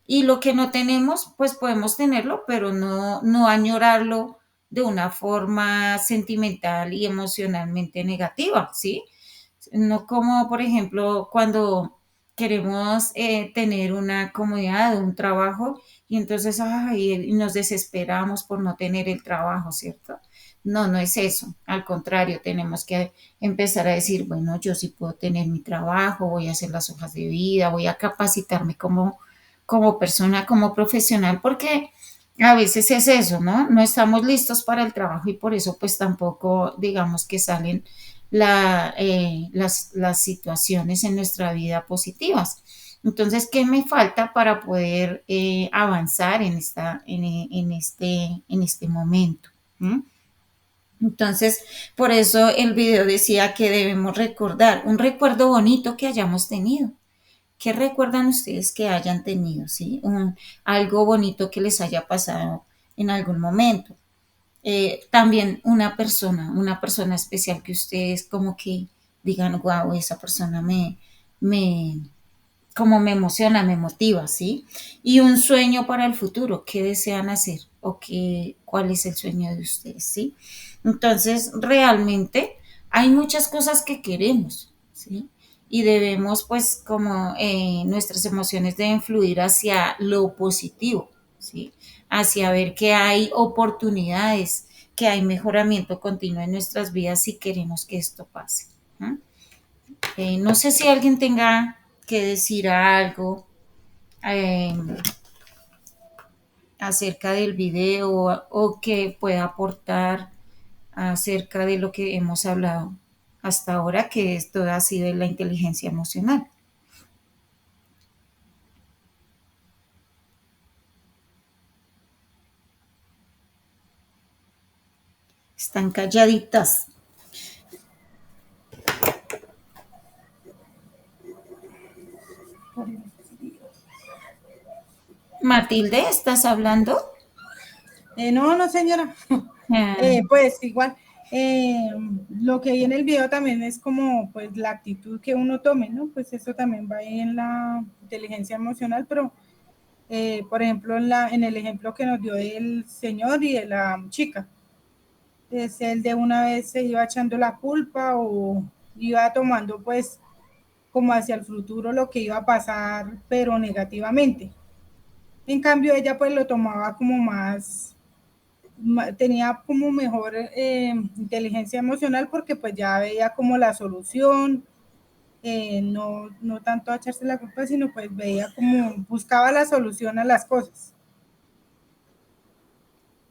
B: Y lo que no tenemos, pues podemos tenerlo, pero no añorarlo de una forma sentimental y emocionalmente negativa, ¿sí? No como, por ejemplo, cuando queremos tener una comodidad, un trabajo, y entonces ay, nos desesperamos por no tener el trabajo, ¿cierto? No, no es eso. Al contrario, tenemos que empezar a decir, bueno, yo sí puedo tener mi trabajo, voy a hacer las hojas de vida, voy a capacitarme como persona, como profesional, porque a veces es eso, ¿no? No estamos listos para el trabajo y por eso pues tampoco digamos que salen las situaciones en nuestra vida positivas. Entonces, ¿qué me falta para poder avanzar en este momento? ¿Mm? Entonces, por eso el video decía que debemos recordar un recuerdo bonito que hayamos tenido. ¿Qué recuerdan ustedes que hayan tenido, sí? Algo bonito que les haya pasado en algún momento. También una persona especial que ustedes como que digan, wow, esa persona me, como me emociona, me motiva, ¿sí? Y un sueño para el futuro, ¿qué desean hacer? ¿O cuál es el sueño de ustedes, sí? Entonces, realmente hay muchas cosas que queremos, ¿sí? Y debemos, pues, como nuestras emociones deben fluir hacia lo positivo, ¿sí? Hacia ver que hay oportunidades, que hay mejoramiento continuo en nuestras vidas si queremos que esto pase. ¿No? No sé si alguien tenga que decir algo eh, acerca del video o que pueda aportar acerca de lo que hemos hablado hasta ahora, que esto ha sido la inteligencia emocional. Están calladitas. Matilde, ¿estás hablando?
C: No, señora. Pues igual, lo que vi en el video también es como pues la actitud que uno tome, ¿no? Pues eso también va ahí en la inteligencia emocional, pero por ejemplo en el ejemplo que nos dio el señor y de la chica, pues él de una vez se iba echando la culpa o iba tomando pues como hacia el futuro lo que iba a pasar, pero negativamente. En cambio ella pues lo tomaba como más, tenía como mejor inteligencia emocional porque pues ya veía como la solución, no tanto a echarse la culpa, sino pues veía como buscaba la solución a las cosas.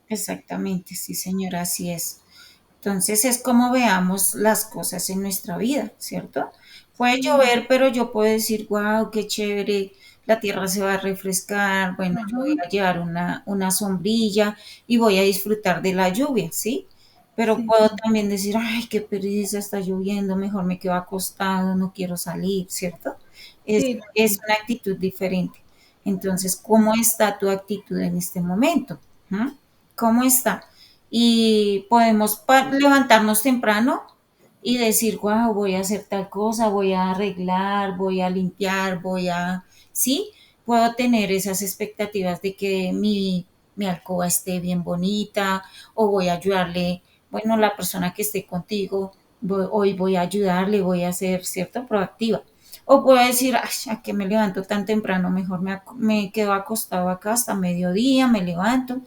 B: Exactamente, sí señora, así es. Entonces es como veamos las cosas en nuestra vida, ¿cierto? Puede llover, pero yo puedo decir, wow, qué chévere, la tierra se va a refrescar, bueno, yo voy a llevar una sombrilla y voy a disfrutar de la lluvia, ¿sí? Pero puedo también decir, ay, qué pereza, está lloviendo, mejor me quedo acostado, no quiero salir, ¿cierto? Es una actitud diferente. Entonces, ¿cómo está tu actitud en este momento? ¿Mm? ¿Cómo está? Y podemos levantarnos temprano y decir, wow, voy a hacer tal cosa, voy a arreglar, voy a limpiar, ¿sí? Puedo tener esas expectativas de que mi alcoba esté bien bonita o voy a ayudarle, bueno, la persona que esté contigo, hoy voy a ayudarle, voy a ser, ¿cierto? Proactiva. O puedo decir, ay, ¿a qué me levanto tan temprano? Mejor me quedo acostado acá hasta mediodía, me levanto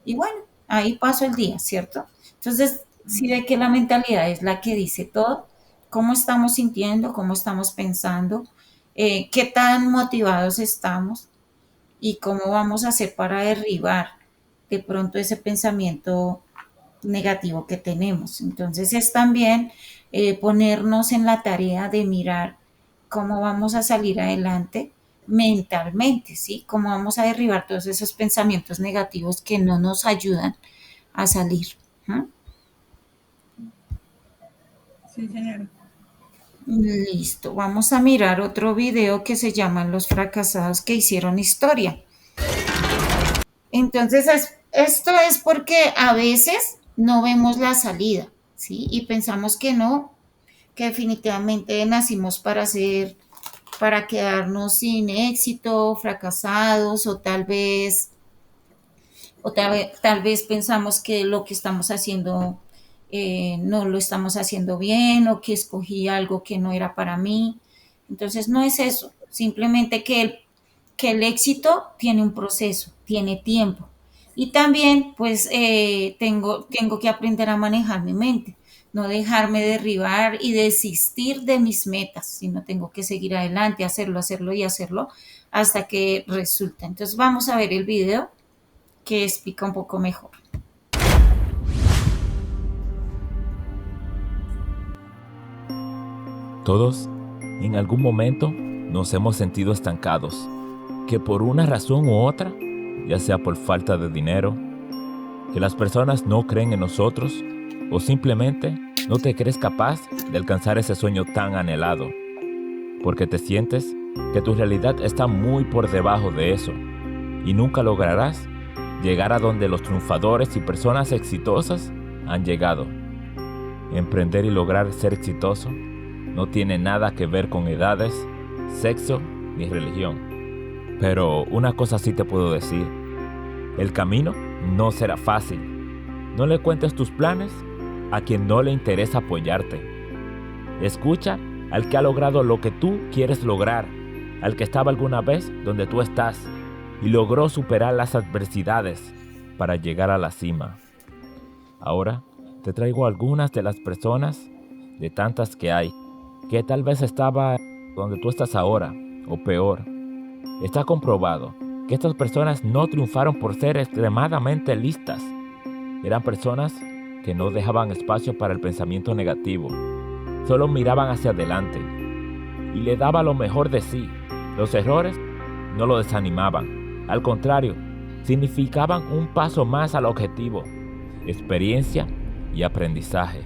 B: y bueno, ahí paso el día, ¿cierto? Entonces, sí ve que la mentalidad es la que dice todo, cómo estamos sintiendo, cómo estamos pensando, qué tan motivados estamos y cómo vamos a hacer para derribar de pronto ese pensamiento negativo que tenemos. Entonces es también ponernos en la tarea de mirar cómo vamos a salir adelante mentalmente, ¿sí? Cómo vamos a derribar todos esos pensamientos negativos que no nos ayudan a salir. ¿Mm?
C: Sí, señora.
B: Listo, vamos a mirar otro video que se llama Los fracasados que hicieron historia. Entonces, esto es porque a veces no vemos la salida, ¿sí? Y pensamos que no, que definitivamente nacimos para ser para quedarnos sin éxito, fracasados, o tal vez pensamos que lo que estamos haciendo no lo estamos haciendo bien, o que escogí algo que no era para mí. Entonces no es eso, simplemente que el éxito tiene un proceso, tiene tiempo. Y también pues tengo que aprender a manejar mi mente, no dejarme derribar y desistir de mis metas, sino tengo que seguir adelante, hacerlo y hacerlo hasta que resulte. Entonces vamos a ver el video que explica un poco mejor.
M: Todos, en algún momento, nos hemos sentido estancados, que por una razón u otra, ya sea por falta de dinero, que las personas no creen en nosotros, o simplemente no te crees capaz de alcanzar ese sueño tan anhelado, porque te sientes que tu realidad está muy por debajo de eso, y nunca lograrás llegar a donde los triunfadores y personas exitosas han llegado. Emprender y lograr ser exitoso no tiene nada que ver con edades, sexo ni religión. Pero una cosa sí te puedo decir: el camino no será fácil. No le cuentes tus planes a quien no le interesa apoyarte. Escucha al que ha logrado lo que tú quieres lograr, al que estaba alguna vez donde tú estás y logró superar las adversidades para llegar a la cima. Ahora te traigo algunas de las personas, de tantas que hay, que tal vez estaba donde tú estás ahora, o peor. Está comprobado que estas personas no triunfaron por ser extremadamente listas. Eran personas que no dejaban espacio para el pensamiento negativo. Solo miraban hacia adelante y le daban lo mejor de sí. Los errores no lo desanimaban. Al contrario, significaban un paso más al objetivo, experiencia y aprendizaje.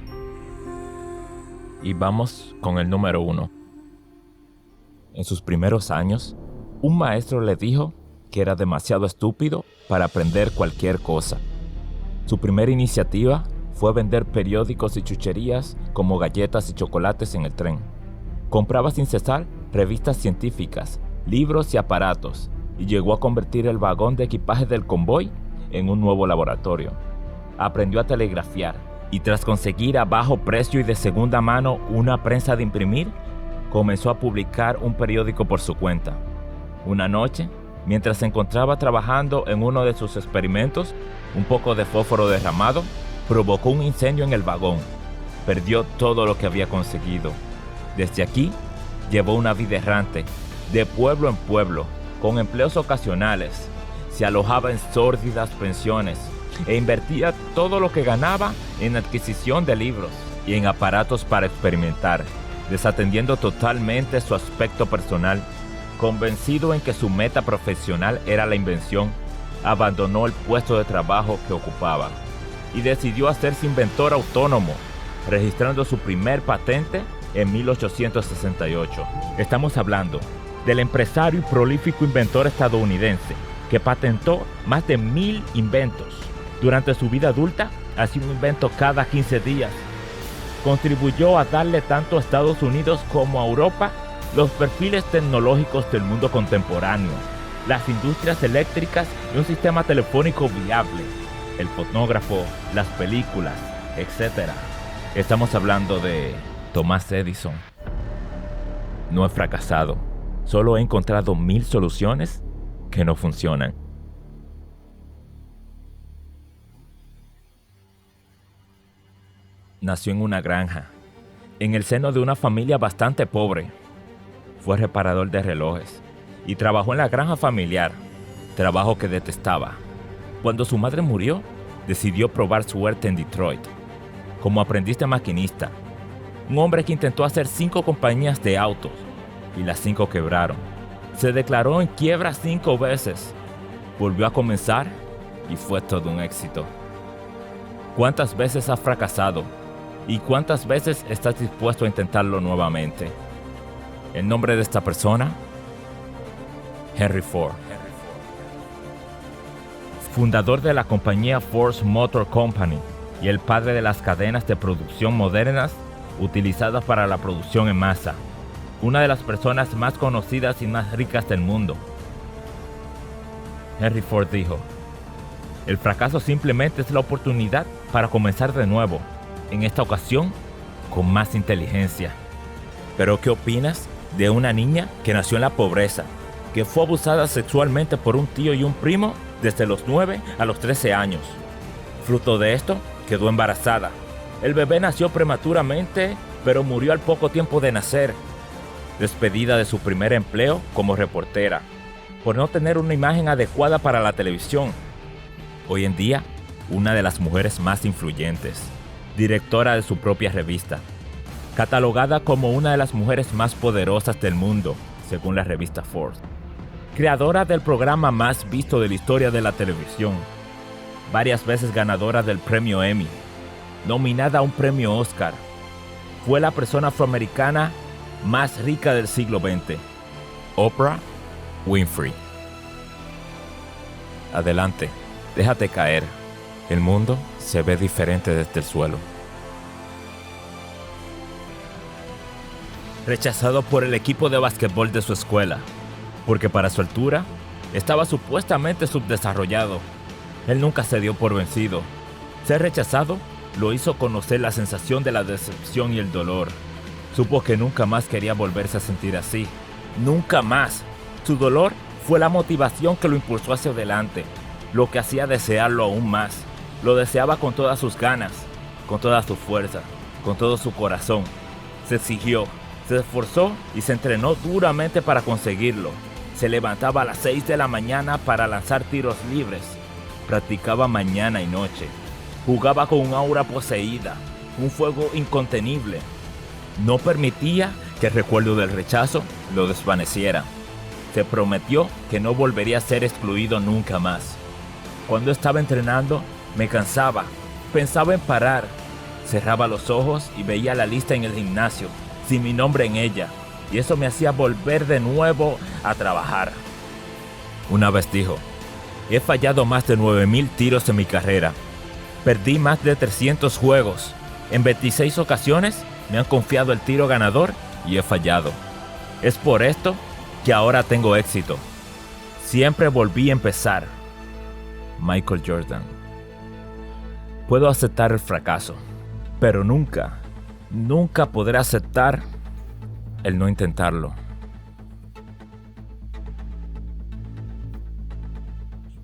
M: Y vamos con el número 1. En sus primeros años, un maestro le dijo que era demasiado estúpido para aprender cualquier cosa. Su primera iniciativa fue vender periódicos y chucherías como galletas y chocolates en el tren. Compraba sin cesar revistas científicas, libros y aparatos, y llegó a convertir el vagón de equipaje del convoy en un nuevo laboratorio. Aprendió a telegrafiar y tras conseguir a bajo precio y de segunda mano una prensa de imprimir, comenzó a publicar un periódico por su cuenta. Una noche, mientras se encontraba trabajando en uno de sus experimentos, un poco de fósforo derramado provocó un incendio en el vagón. Perdió todo lo que había conseguido. Desde aquí, llevó una vida errante, de pueblo en pueblo, con empleos ocasionales. Se alojaba en sórdidas pensiones e invertía todo lo que ganaba en adquisición de libros y en aparatos para experimentar, desatendiendo totalmente su aspecto personal. Convencido en que su meta profesional era la invención, abandonó el puesto de trabajo que ocupaba y decidió hacerse inventor autónomo, registrando su primer patente en 1868. Estamos hablando del empresario y prolífico inventor estadounidense que patentó más de 1000 inventos. Durante su vida adulta, hacía un invento cada 15 días. Contribuyó a darle tanto a Estados Unidos como a Europa los perfiles tecnológicos del mundo contemporáneo, las industrias eléctricas y un sistema telefónico viable, el fonógrafo, las películas, etc. Estamos hablando de Thomas Edison. No he fracasado, solo he encontrado 1000 soluciones que no funcionan. Nació en una granja, en el seno de una familia bastante pobre. Fue reparador de relojes y trabajó en la granja familiar, trabajo que detestaba. Cuando su madre murió, decidió probar suerte en Detroit, como aprendiz de maquinista. Un hombre que intentó hacer 5 compañías de autos y las 5 quebraron. Se declaró en quiebra 5 veces. Volvió a comenzar y fue todo un éxito. ¿Cuántas veces has fracasado? ¿Y cuántas veces estás dispuesto a intentarlo nuevamente? El nombre de esta persona, Henry Ford. Fundador de la compañía Ford Motor Company y el padre de las cadenas de producción modernas utilizadas para la producción en masa. una de las personas más conocidas y más ricas del mundo. Henry Ford dijo, el fracaso simplemente es la oportunidad para comenzar de nuevo, en esta ocasión con más inteligencia. Pero ¿qué opinas de una niña que nació en la pobreza, que fue abusada sexualmente por un tío y un primo desde los 9 a los 13 años? Fruto de esto, quedó embarazada. El bebé nació prematuramente, pero murió al poco tiempo de nacer. Despedida de su primer empleo como reportera, por no tener una imagen adecuada para la televisión. Hoy en día, una de las mujeres más influyentes, directora de su propia revista, catalogada como una de las mujeres más poderosas del mundo, según la revista Forbes, creadora del programa más visto de la historia de la televisión, varias veces ganadora del premio Emmy, nominada a un premio Oscar, fue la persona afroamericana más rica del siglo XX, Oprah Winfrey. Adelante, déjate caer. El mundo se ve diferente desde el suelo. Rechazado por el equipo de básquetbol de su escuela, porque para su altura estaba supuestamente subdesarrollado. Él nunca se dio por vencido. Ser rechazado lo hizo conocer la sensación de la decepción y el dolor. Supo que nunca más quería volverse a sentir así. Nunca más. Su dolor fue la motivación que lo impulsó hacia adelante, lo que hacía desearlo aún más. Lo deseaba con todas sus ganas, con toda su fuerza, con todo su corazón. Se exigió, se esforzó y se entrenó duramente para conseguirlo. Se levantaba a las 6 de la mañana para lanzar tiros libres. Practicaba mañana y noche. Jugaba con un aura poseída, un fuego incontenible. No permitía que el recuerdo del rechazo lo desvaneciera. Se prometió que no volvería a ser excluido nunca más. Cuando estaba entrenando, me cansaba, pensaba en parar. Cerraba los ojos y veía la lista en el gimnasio, sin mi nombre en ella, y eso me hacía volver de nuevo a trabajar. Una vez dijo, he fallado más de 9,000 tiros en mi carrera. Perdí más de 300 juegos. En 26 ocasiones me han confiado el tiro ganador y he fallado. Es por esto que ahora tengo éxito. Siempre volví a empezar. Michael Jordan. Puedo aceptar el fracaso, pero nunca podré aceptar el no intentarlo.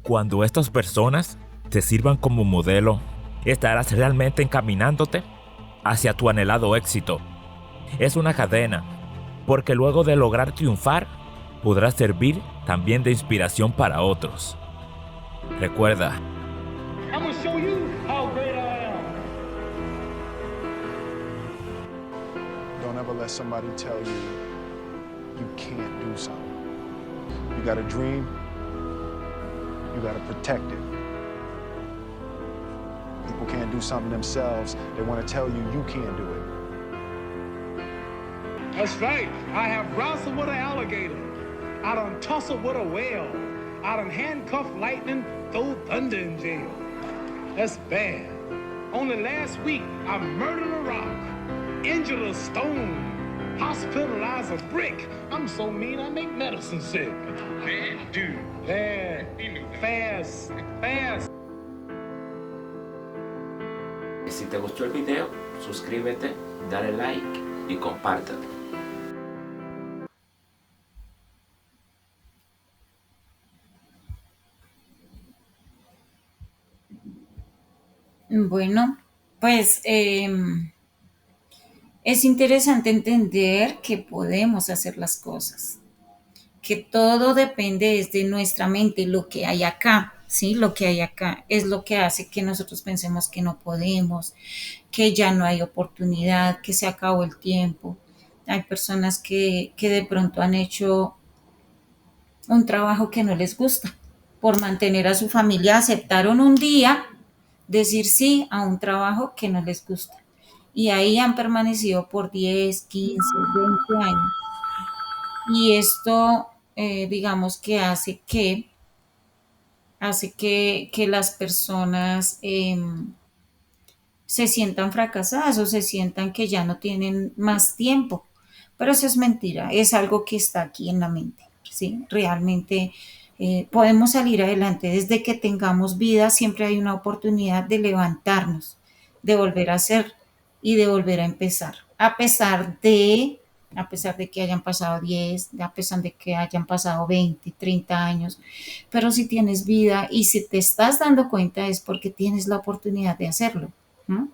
M: Cuando estas personas te sirvan como modelo, estarás realmente encaminándote hacia tu anhelado éxito. Es una cadena, porque luego de lograr triunfar, podrás servir también de inspiración para otros. Recuerda,
N: I'm gonna show you how great I am.
O: Don't ever let somebody tell you you can't do something. You got a dream, you gotta protect it. People can't do something themselves. They want to tell you you can't do it.
N: That's right. I have wrestled with an alligator. I done tussled with a whale. I done handcuffed lightning, throw thunder in jail. That's bad. Only last week, I murdered a rock, injured a stone, hospitalized a brick. I'm so mean, I make medicine sick. Man, dude. Bad. Fast. Fast.
K: Si te gustó el video, suscríbete, dale like y compártelo.
B: Bueno, pues es interesante entender que podemos hacer las cosas, que todo depende desde nuestra mente, lo que hay acá, ¿sí? Lo que hay acá es lo que hace que nosotros pensemos que no podemos, que ya no hay oportunidad, que se acabó el tiempo. Hay personas que de pronto han hecho un trabajo que no les gusta. Por mantener a su familia, aceptaron un día decir sí a un trabajo que no les gusta. Y ahí han permanecido por 10, 15, 20 años. Y esto, digamos que hace que las personas se sientan fracasadas o se sientan que ya no tienen más tiempo, pero eso es mentira, es algo que está aquí en la mente, ¿sí? Realmente podemos salir adelante. Desde que tengamos vida siempre hay una oportunidad de levantarnos, de volver a hacer y de volver a empezar, a pesar de que hayan pasado 10, a pesar de que hayan pasado 20, 30 años, pero si tienes vida y si te estás dando cuenta es porque tienes la oportunidad de hacerlo, ¿no?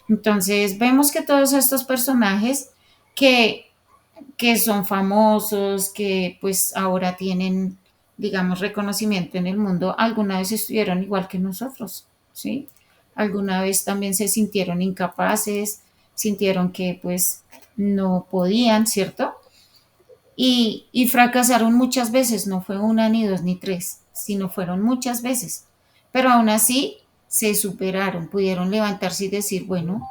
B: Entonces vemos que todos estos personajes que son famosos, que pues ahora tienen, digamos, reconocimiento en el mundo, alguna vez estuvieron igual que nosotros, ¿sí? Alguna vez también se sintieron incapaces, sintieron que pues no podían, ¿cierto? Y fracasaron muchas veces, no fue una, ni dos, ni tres, sino fueron muchas veces. Pero aún así se superaron, pudieron levantarse y decir, bueno,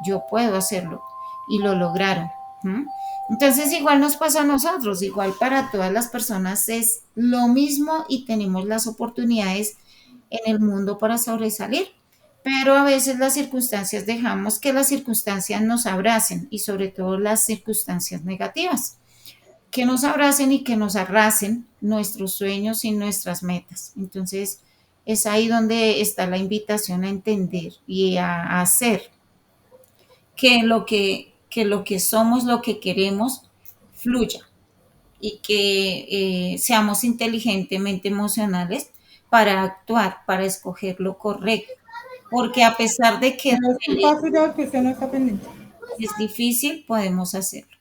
B: yo puedo hacerlo. Y lo lograron. ¿Mm? Entonces igual nos pasa a nosotros, igual para todas las personas es lo mismo y tenemos las oportunidades en el mundo para sobresalir. Pero a veces las circunstancias dejamos que las circunstancias nos abracen y sobre todo las circunstancias negativas, que nos abracen y que nos arrasen nuestros sueños y nuestras metas. Entonces es ahí donde está la invitación a entender y a hacer que lo que somos, lo que queremos, fluya y que seamos inteligentemente emocionales para actuar, para escoger lo correcto. Porque a pesar de que es difícil, podemos hacerlo.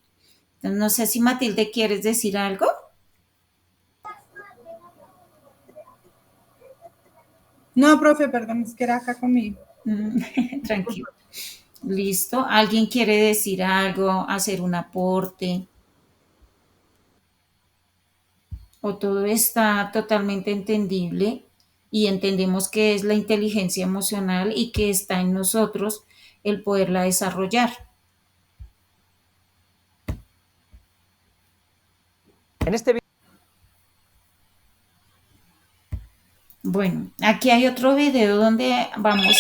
B: Entonces, no sé si Matilde, ¿quieres decir algo?
C: No, profe, perdón, es que era acá conmigo.
B: Tranquilo. Listo. ¿Alguien quiere decir algo, hacer un aporte? ¿O todo está totalmente entendible y entendemos que es la inteligencia emocional y que está en nosotros el poderla desarrollar?
P: En este
B: Bueno, aquí hay otro video donde vamos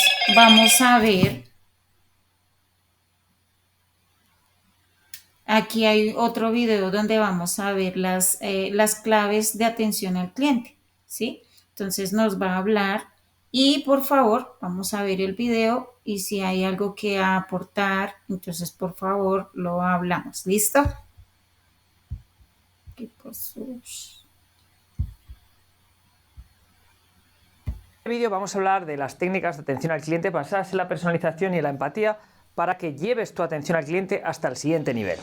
B: a ver. Aquí hay otro video donde vamos a ver las claves de atención al cliente, ¿sí? Entonces nos va a hablar y por favor vamos a ver el video y si hay algo que aportar, entonces por favor lo hablamos. ¿Listo? ¿Qué pasó?
P: En este vídeo vamos a hablar de las técnicas de atención al cliente basadas en la personalización y en la empatía para que lleves tu atención al cliente hasta el siguiente nivel.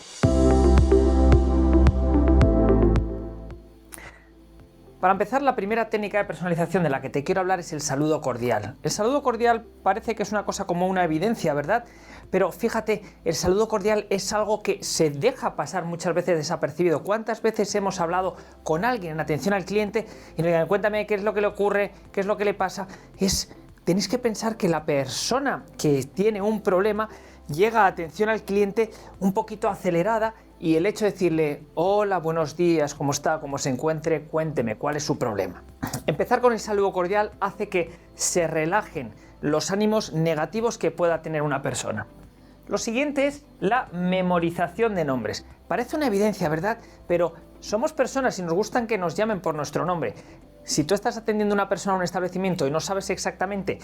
P: Para empezar, la primera técnica de personalización de la que te quiero hablar es el saludo cordial. El saludo cordial parece que es una cosa como una evidencia, ¿verdad? Pero fíjate, el saludo cordial es algo que se deja pasar muchas veces desapercibido. ¿Cuántas veces hemos hablado con alguien en atención al cliente y nos digan, cuéntame qué es lo que le ocurre, qué es lo que le pasa? Tenéis que pensar que la persona que tiene un problema llega a atención al cliente un poquito acelerada y el hecho de decirle, hola, buenos días, ¿cómo está? ¿Cómo se encuentre? Cuénteme, ¿cuál es su problema? Empezar con el saludo cordial hace que se relajen los ánimos negativos que pueda tener una persona. Lo siguiente es la memorización de nombres. Parece una evidencia, ¿verdad? Pero somos personas y nos gustan que nos llamen por nuestro nombre. Si tú estás atendiendo a una persona a un establecimiento y no sabes exactamente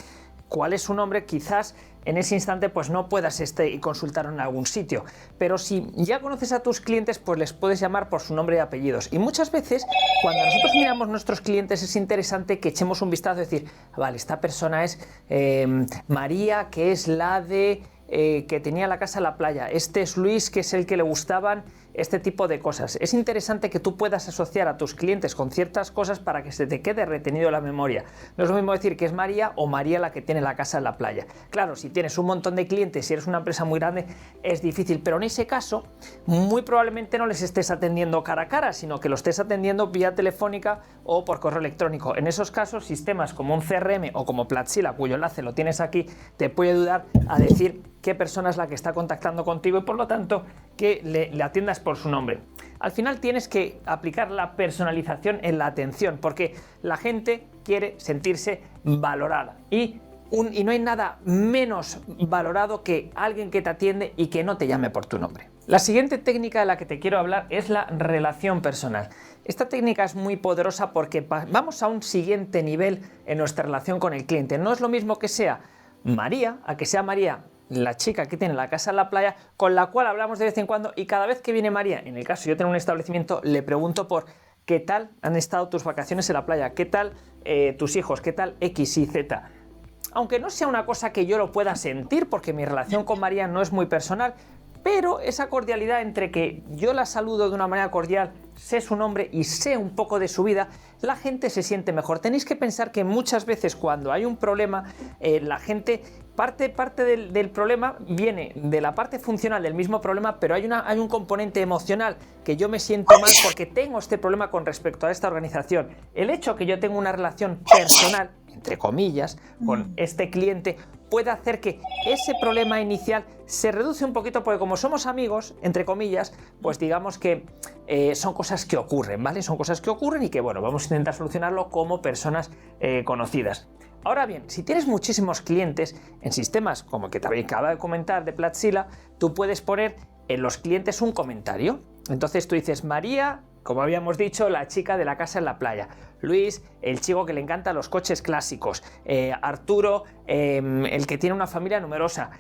P: cuál es su nombre, quizás en ese instante pues no puedas consultar en algún sitio. Pero si ya conoces a tus clientes, pues les puedes llamar por su nombre y apellidos. Y muchas veces, cuando nosotros miramos nuestros clientes, es interesante que echemos un vistazo y decir, vale, esta persona es María, que es la de que tenía la casa en la playa. Este es Luis, que es el que le gustaban este tipo de cosas. Es interesante que tú puedas asociar a tus clientes con ciertas cosas para que se te quede retenido en la memoria. No es lo mismo decir que es María o María la que tiene la casa en la playa. Claro, si tienes un montón de clientes, si eres una empresa muy grande, es difícil, pero en ese caso, muy probablemente no les estés atendiendo cara a cara, sino que lo estés atendiendo vía telefónica o por correo electrónico. En esos casos, sistemas como un CRM o como Plattsila, cuyo enlace lo tienes aquí, te puede ayudar a decir qué persona es la que está contactando contigo y por lo tanto que le atiendas por su nombre. Al final tienes que aplicar la personalización en la atención porque la gente quiere sentirse valorada y no hay nada menos valorado que alguien que te atiende y que no te llame por tu nombre. La siguiente técnica de la que te quiero hablar es la relación personal. Esta técnica es muy poderosa porque vamos a un siguiente nivel en nuestra relación con el cliente. No es lo mismo que sea María, a que sea María, la chica que tiene la casa en la playa, con la cual hablamos de vez en cuando, y cada vez que viene María, en el caso de yo tengo un establecimiento, le pregunto por qué tal han estado tus vacaciones en la playa, qué tal tus hijos, qué tal X y Z. Aunque no sea una cosa que yo lo pueda sentir, porque mi relación con María no es muy personal, pero esa cordialidad entre que yo la saludo de una manera cordial, sé su nombre y sé un poco de su vida, la gente se siente mejor. Tenéis que pensar que muchas veces cuando hay un problema, la gente, parte del problema viene de la parte funcional del mismo problema, pero hay un componente emocional, que yo me siento mal porque tengo este problema con respecto a esta organización. El hecho que yo tenga una relación personal, entre comillas, con este cliente, puede hacer que ese problema inicial se reduce un poquito, porque como somos amigos, entre comillas, pues digamos que son cosas que ocurren, ¿vale? Son cosas que ocurren y que, bueno, vamos a intentar solucionarlo como personas conocidas. Ahora bien, si tienes muchísimos clientes en sistemas como el que te acabo de comentar de Platsila, tú puedes poner en los clientes un comentario. Entonces tú dices, María, como habíamos dicho, la chica de la casa en la playa. Luis, el chico que le encantan los coches clásicos. Arturo, el que tiene una familia numerosa.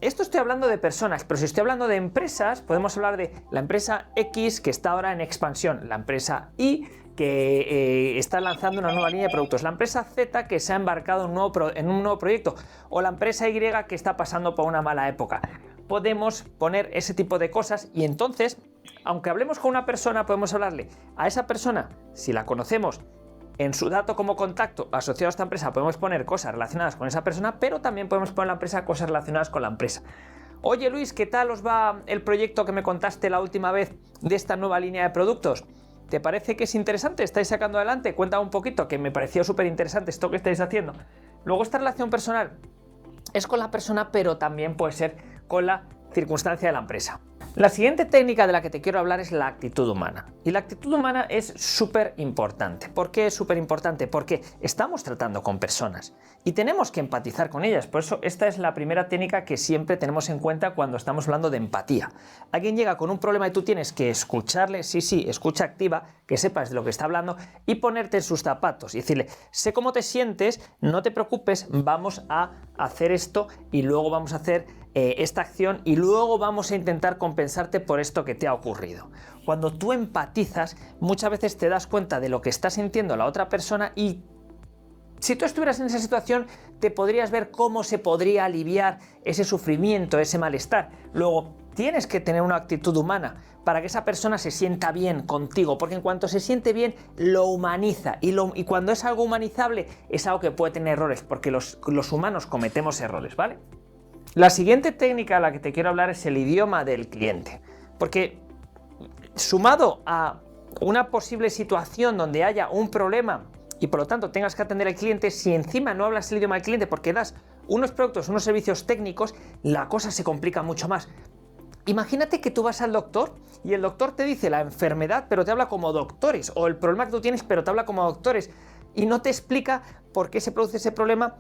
P: Esto estoy hablando de personas, pero si estoy hablando de empresas, podemos hablar de la empresa X que está ahora en expansión, la empresa Y que está lanzando una nueva línea de productos, la empresa Z que se ha embarcado en un nuevo proyecto, o la empresa Y que está pasando por una mala época. Podemos poner ese tipo de cosas y entonces, aunque hablemos con una persona, podemos hablarle a esa persona, si la conocemos, en su dato como contacto asociado a esta empresa, podemos poner cosas relacionadas con esa persona, pero también podemos poner a la empresa cosas relacionadas con la empresa. Oye Luis, ¿qué tal os va el proyecto que me contaste la última vez de esta nueva línea de productos? ¿Te parece que es interesante? ¿Estáis sacando adelante? Cuéntame un poquito, que me pareció súper interesante esto que estáis haciendo. Luego, esta relación personal es con la persona, pero también puede ser con la circunstancia de la empresa. La siguiente técnica de la que te quiero hablar es la actitud humana. Y la actitud humana es súper importante. ¿Por qué es súper importante? Porque estamos tratando con personas y tenemos que empatizar con ellas. Por eso esta es la primera técnica que siempre tenemos en cuenta cuando estamos hablando de empatía. Alguien llega con un problema y tú tienes que escucharle, sí, escucha activa, que sepas de lo que está hablando y ponerte en sus zapatos y decirle, sé cómo te sientes, no te preocupes, vamos a hacer esto y luego vamos a hacer esta acción y luego vamos a intentar compensarte por esto que te ha ocurrido. Cuando tú empatizas, muchas veces te das cuenta de lo que está sintiendo la otra persona y si tú estuvieras en esa situación, te podrías ver cómo se podría aliviar ese sufrimiento, ese malestar. Luego, tienes que tener una actitud humana para que esa persona se sienta bien contigo, porque en cuanto se siente bien, lo humaniza. Y cuando es algo humanizable, es algo que puede tener errores, porque los humanos cometemos errores, ¿vale? La siguiente técnica a la que te quiero hablar es el idioma del cliente, porque sumado a una posible situación donde haya un problema y por lo tanto tengas que atender al cliente, si encima no hablas el idioma del cliente porque das unos productos, unos servicios técnicos, la cosa se complica mucho más. Imagínate que tú vas al doctor y el doctor te dice la enfermedad pero te habla como doctores, o el problema que tú tienes pero te habla como doctores y no te explica por qué se produce ese problema,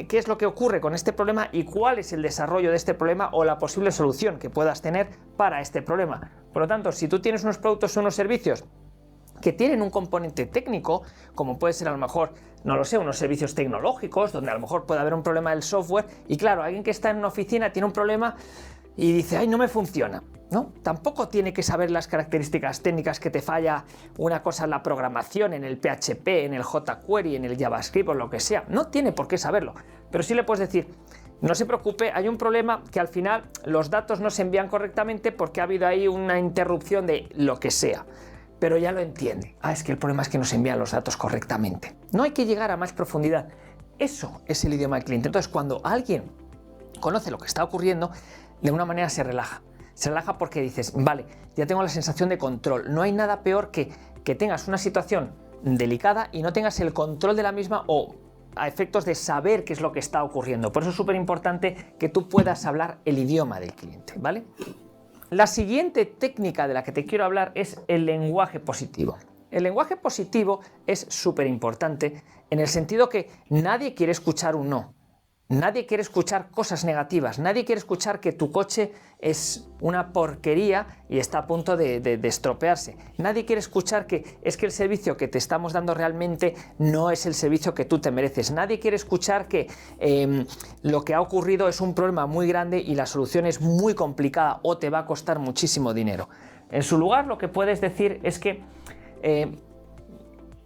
P: qué es lo que ocurre con este problema y cuál es el desarrollo de este problema o la posible solución que puedas tener para este problema. Por lo tanto, si tú tienes unos productos o unos servicios que tienen un componente técnico, como puede ser a lo mejor, no lo sé, unos servicios tecnológicos, donde a lo mejor puede haber un problema del software, y claro, alguien que está en una oficina tiene un problema y dice, ay, no me funciona, ¿no? Tampoco tiene que saber las características técnicas que te falla una cosa en la programación, en el PHP, en el jQuery, en el JavaScript o lo que sea. No tiene por qué saberlo, pero sí le puedes decir, no se preocupe, hay un problema que al final los datos no se envían correctamente porque ha habido ahí una interrupción de lo que sea. Pero ya lo entiende. Es que el problema es que no se envían los datos correctamente. No hay que llegar a más profundidad. Eso es el idioma del cliente. Entonces, cuando alguien conoce lo que está ocurriendo, de una manera se relaja. Se relaja porque dices, vale, ya tengo la sensación de control. No hay nada peor que tengas una situación delicada y no tengas el control de la misma o a efectos de saber qué es lo que está ocurriendo. Por eso es súper importante que tú puedas hablar el idioma del cliente, ¿vale? La siguiente técnica de la que te quiero hablar es el lenguaje positivo. El lenguaje positivo es súper importante en el sentido que nadie quiere escuchar un no. Nadie quiere escuchar cosas negativas, nadie quiere escuchar que tu coche es una porquería y está a punto de estropearse. Nadie quiere escuchar que es que el servicio que te estamos dando realmente no es el servicio que tú te mereces. Nadie quiere escuchar que lo que ha ocurrido es un problema muy grande y la solución es muy complicada o te va a costar muchísimo dinero. En su lugar, lo que puedes decir es que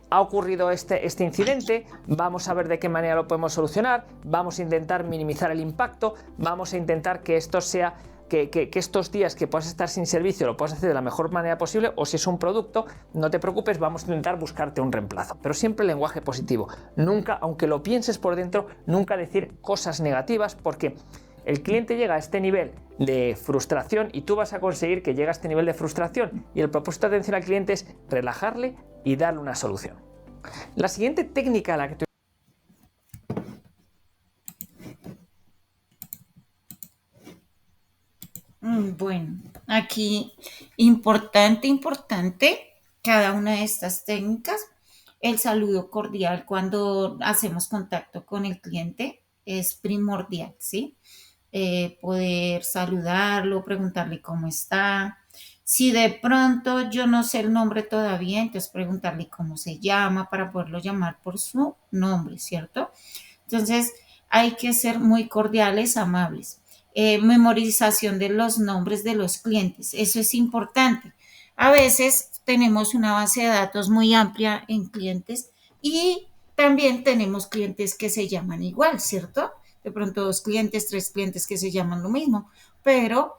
P: ha ocurrido este incidente, vamos a ver de qué manera lo podemos solucionar, vamos a intentar minimizar el impacto, vamos a intentar que esto sea, que estos días que puedas estar sin servicio lo puedas hacer de la mejor manera posible, o si es un producto, no te preocupes, vamos a intentar buscarte un reemplazo. Pero siempre el lenguaje positivo, nunca, aunque lo pienses por dentro, nunca decir cosas negativas, porque el cliente llega a este nivel de frustración y tú vas a conseguir que llegue a este nivel de frustración, y el propósito de atención al cliente es relajarle y darle una solución. La siguiente técnica a la que te...
B: Bueno, aquí importante, cada una de estas técnicas, el saludo cordial cuando hacemos contacto con el cliente es primordial, ¿sí? Poder saludarlo, preguntarle cómo está. Si de pronto yo no sé el nombre todavía, entonces preguntarle cómo se llama para poderlo llamar por su nombre, ¿cierto? Entonces hay que ser muy cordiales, amables. Memorización de los nombres de los clientes, eso es importante. A veces tenemos una base de datos muy amplia en clientes y también tenemos clientes que se llaman igual, ¿cierto? De pronto 2 clientes, 3 clientes que se llaman lo mismo, pero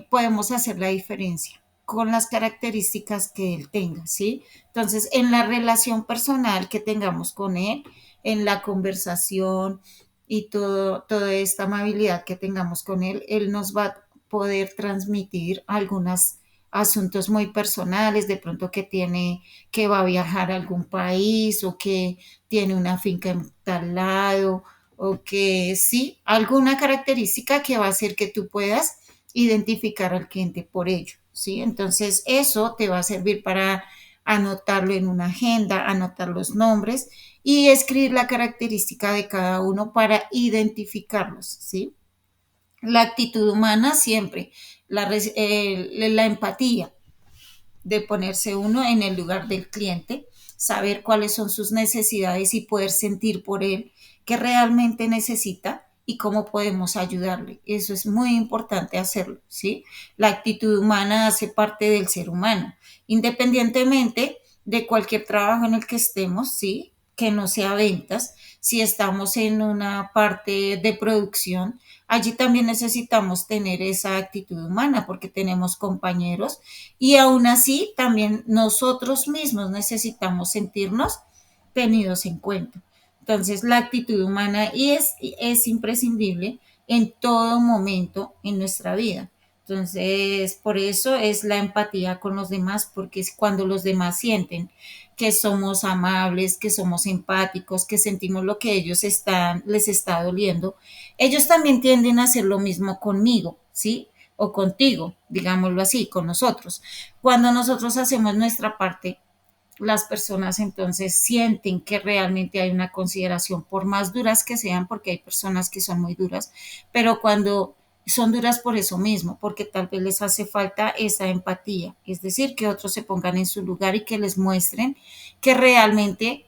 B: podemos hacer la diferencia con las características que él tenga, ¿sí? Entonces, en la relación personal que tengamos con él, en la conversación y toda esta amabilidad que tengamos con él, él nos va a poder transmitir algunos asuntos muy personales, de pronto que va a viajar a algún país o que tiene una finca en tal lado o que sí, alguna característica que va a hacer que tú puedas identificar al cliente por ello, ¿sí? Entonces, eso te va a servir para anotarlo en una agenda, anotar los nombres y escribir la característica de cada uno para identificarlos, ¿sí? La actitud humana siempre, la empatía de ponerse uno en el lugar del cliente, saber cuáles son sus necesidades y poder sentir por él que realmente necesita y cómo podemos ayudarle. Eso es muy importante hacerlo, ¿sí? La actitud humana hace parte del ser humano, independientemente de cualquier trabajo en el que estemos, ¿sí? Que no sea ventas, si estamos en una parte de producción, allí también necesitamos tener esa actitud humana porque tenemos compañeros y aún así también nosotros mismos necesitamos sentirnos tenidos en cuenta. Entonces, la actitud humana es imprescindible en todo momento en nuestra vida. Entonces, por eso es la empatía con los demás, porque es cuando los demás sienten que somos amables, que somos empáticos, que sentimos lo que les está doliendo, ellos también tienden a hacer lo mismo conmigo, ¿sí? O contigo, digámoslo así, con nosotros. Cuando nosotros hacemos nuestra parte, las personas entonces sienten que realmente hay una consideración, por más duras que sean, porque hay personas que son muy duras, pero cuando son duras por eso mismo, porque tal vez les hace falta esa empatía, es decir, que otros se pongan en su lugar y que les muestren que realmente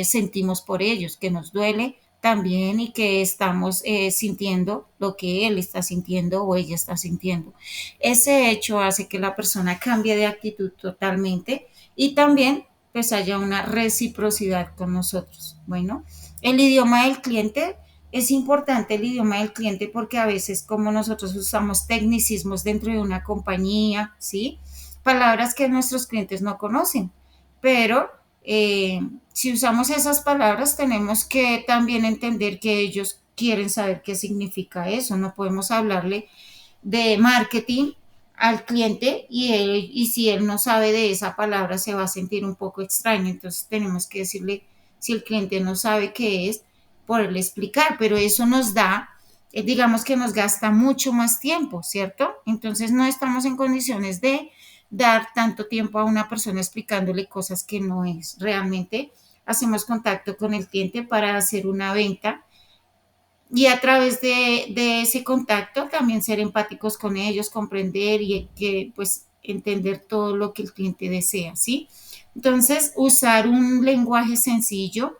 B: sentimos por ellos, que nos duele también y que estamos sintiendo lo que él está sintiendo o ella está sintiendo. Ese hecho hace que la persona cambie de actitud totalmente y también pues haya una reciprocidad con nosotros. Bueno, el idioma del cliente, es importante el idioma del cliente porque a veces como nosotros usamos tecnicismos dentro de una compañía, ¿sí? Palabras que nuestros clientes no conocen, pero si usamos esas palabras tenemos que también entender que ellos quieren saber qué significa eso, no podemos hablarle de marketing al cliente y si él no sabe de esa palabra se va a sentir un poco extraño, entonces tenemos que decirle si el cliente no sabe qué es, poderle explicar, pero eso nos da, digamos que nos gasta mucho más tiempo, ¿cierto? Entonces no estamos en condiciones de dar tanto tiempo a una persona explicándole cosas que no es. Realmente hacemos contacto con el cliente para hacer una venta Y a través de ese contacto también ser empáticos con ellos, comprender y que pues entender todo lo que el cliente desea, ¿sí? Entonces, usar un lenguaje sencillo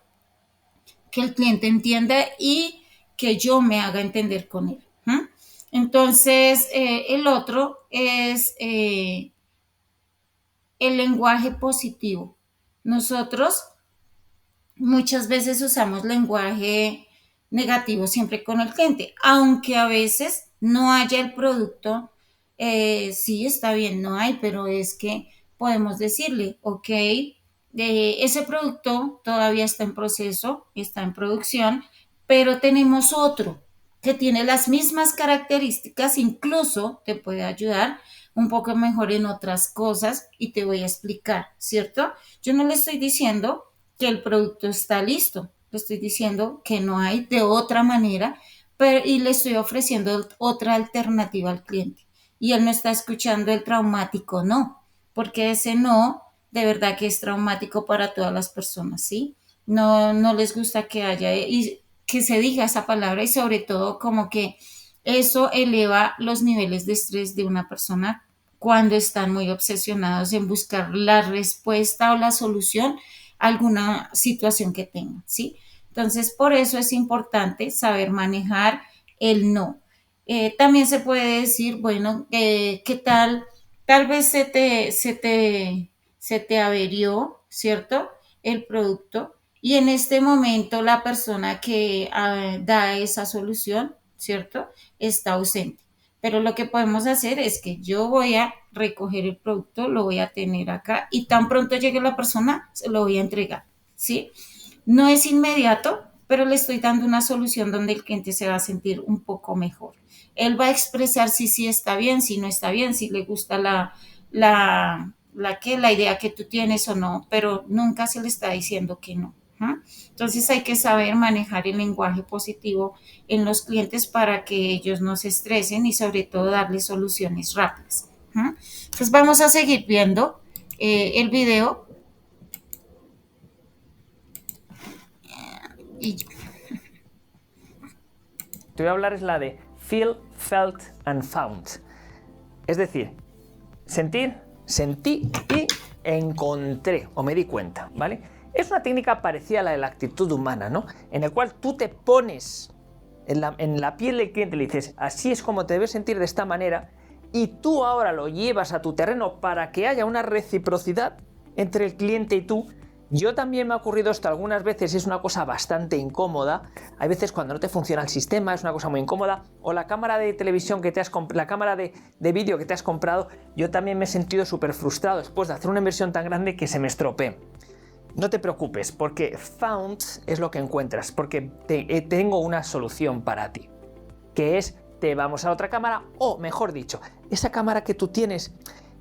B: que el cliente entienda y que yo me haga entender con él. Entonces, el otro es el lenguaje positivo. Nosotros muchas veces usamos lenguaje negativo siempre con el cliente, aunque a veces no haya el producto, sí está bien, no hay, pero es que podemos decirle, ok, ese producto todavía está en proceso, está en producción, pero tenemos otro que tiene las mismas características, incluso te puede ayudar un poco mejor en otras cosas y te voy a explicar, ¿cierto? Yo no le estoy diciendo que el producto está listo, le estoy diciendo que no hay de otra manera, pero, y le estoy ofreciendo otra alternativa al cliente. Y él no está escuchando el traumático no, porque ese no de verdad que es traumático para todas las personas, ¿sí? No les gusta que haya y que se diga esa palabra y sobre todo como que eso eleva los niveles de estrés de una persona cuando están muy obsesionados en buscar la respuesta o la solución a alguna situación que tengan, ¿sí? Entonces, por eso es importante saber manejar el no. También se puede decir, bueno, ¿qué tal? Tal vez se te averió, ¿cierto? El producto y en este momento la persona que da esa solución, ¿cierto? Está ausente. Pero lo que podemos hacer es que yo voy a recoger el producto, lo voy a tener acá y tan pronto llegue la persona, se lo voy a entregar, ¿sí? No es inmediato, pero le estoy dando una solución donde el cliente se va a sentir un poco mejor. Él va a expresar si sí está bien, si no está bien, si le gusta la idea que tú tienes o no, pero nunca se le está diciendo que no. Entonces hay que saber manejar el lenguaje positivo en los clientes para que ellos no se estresen y sobre todo darles soluciones rápidas. Entonces vamos a seguir viendo el video.
P: Te voy a hablar es la de feel, felt and found. Es decir, sentir, sentí y encontré o me di cuenta, ¿vale? Es una técnica parecida a la de la actitud humana, ¿no? En el cual tú te pones en la piel del cliente y le dices, así es como te debes sentir de esta manera, y tú ahora lo llevas a tu terreno para que haya una reciprocidad entre el cliente y tú. Yo también me ha ocurrido esto algunas veces, es una cosa bastante incómoda. Hay veces cuando no te funciona el sistema, es una cosa muy incómoda. O la cámara de televisión que te has comprado, la cámara de vídeo que te has comprado, yo también me he sentido súper frustrado después de hacer una inversión tan grande que se me estropee. No te preocupes, porque found es lo que encuentras, porque tengo una solución para ti, que es te vamos a otra cámara, o mejor dicho, esa cámara que tú tienes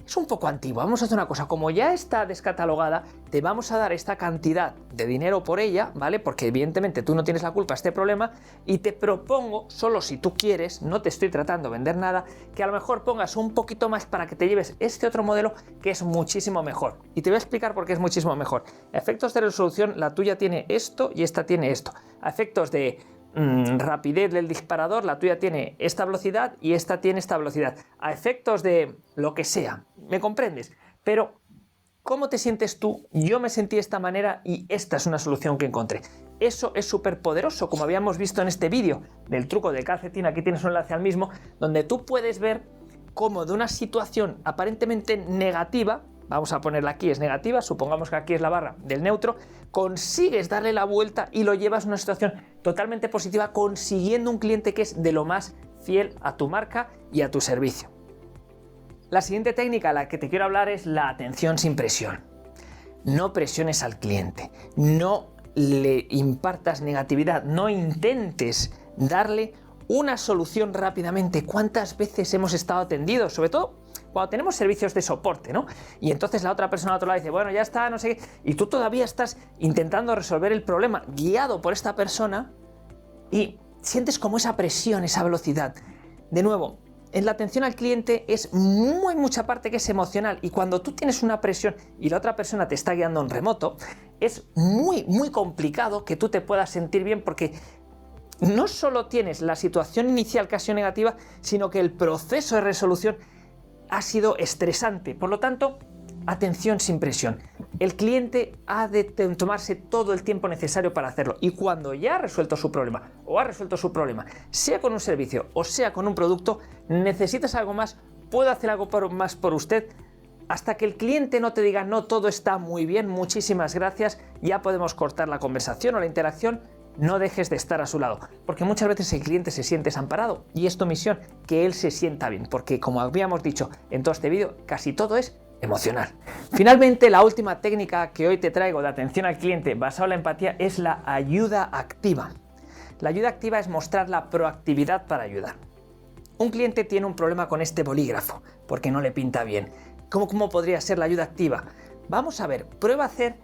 P: es un poco antigua. Vamos a hacer una cosa, como ya está descatalogada, te vamos a dar esta cantidad de dinero por ella, ¿vale? Porque evidentemente tú no tienes la culpa de este problema y te propongo, solo si tú quieres, no te estoy tratando de vender nada, que a lo mejor pongas un poquito más para que te lleves este otro modelo que es muchísimo mejor. Y te voy a explicar por qué es muchísimo mejor. A efectos de resolución, la tuya tiene esto y esta tiene esto. A efectos de rapidez del disparador, la tuya tiene esta velocidad y esta tiene esta velocidad. A efectos de lo que sea, ¿me comprendes? Pero ¿cómo te sientes tú? Yo me sentí de esta manera y esta es una solución que encontré. Eso es súper poderoso, como habíamos visto en este vídeo del truco del calcetín. Aquí tienes un enlace al mismo, donde tú puedes ver cómo de una situación aparentemente negativa, vamos a ponerla aquí, es negativa, supongamos que aquí es la barra del neutro, consigues darle la vuelta y lo llevas a una situación totalmente positiva, consiguiendo un cliente que es de lo más fiel a tu marca y a tu servicio. La siguiente técnica a la que te quiero hablar es la atención sin presión. No presiones al cliente, no le impartas negatividad, no intentes darle una solución rápidamente. ¿Cuántas veces hemos estado atendidos? Sobre todo cuando tenemos servicios de soporte, ¿no? Y entonces la otra persona al otro lado dice, bueno, ya está, no sé qué, y tú todavía estás intentando resolver el problema guiado por esta persona y sientes como esa presión, esa velocidad. De nuevo, en la atención al cliente es mucha parte que es emocional, y cuando tú tienes una presión y la otra persona te está guiando en remoto, es muy complicado que tú te puedas sentir bien, porque no solo tienes la situación inicial que ha sido negativa, sino que el proceso de resolución ha sido estresante. Por lo tanto, atención sin presión. El cliente ha de tomarse todo el tiempo necesario para hacerlo, y cuando ya ha resuelto su problema, o ha resuelto su problema, sea con un servicio o sea con un producto, necesitas algo más, puedo hacer algo más por usted. Hasta que el cliente no te diga no, todo está muy bien, muchísimas gracias, ya podemos cortar la conversación o la interacción. No dejes de estar a su lado, porque muchas veces el cliente se siente desamparado y es tu misión que él se sienta bien, porque como habíamos dicho en todo este vídeo, casi todo es emocional. Finalmente, la última técnica que hoy te traigo de atención al cliente basada en la empatía es la ayuda activa. La ayuda activa es mostrar la proactividad para ayudar. Un cliente tiene un problema con este bolígrafo porque no le pinta bien. ¿Cómo podría ser la ayuda activa? Vamos a ver, prueba a hacer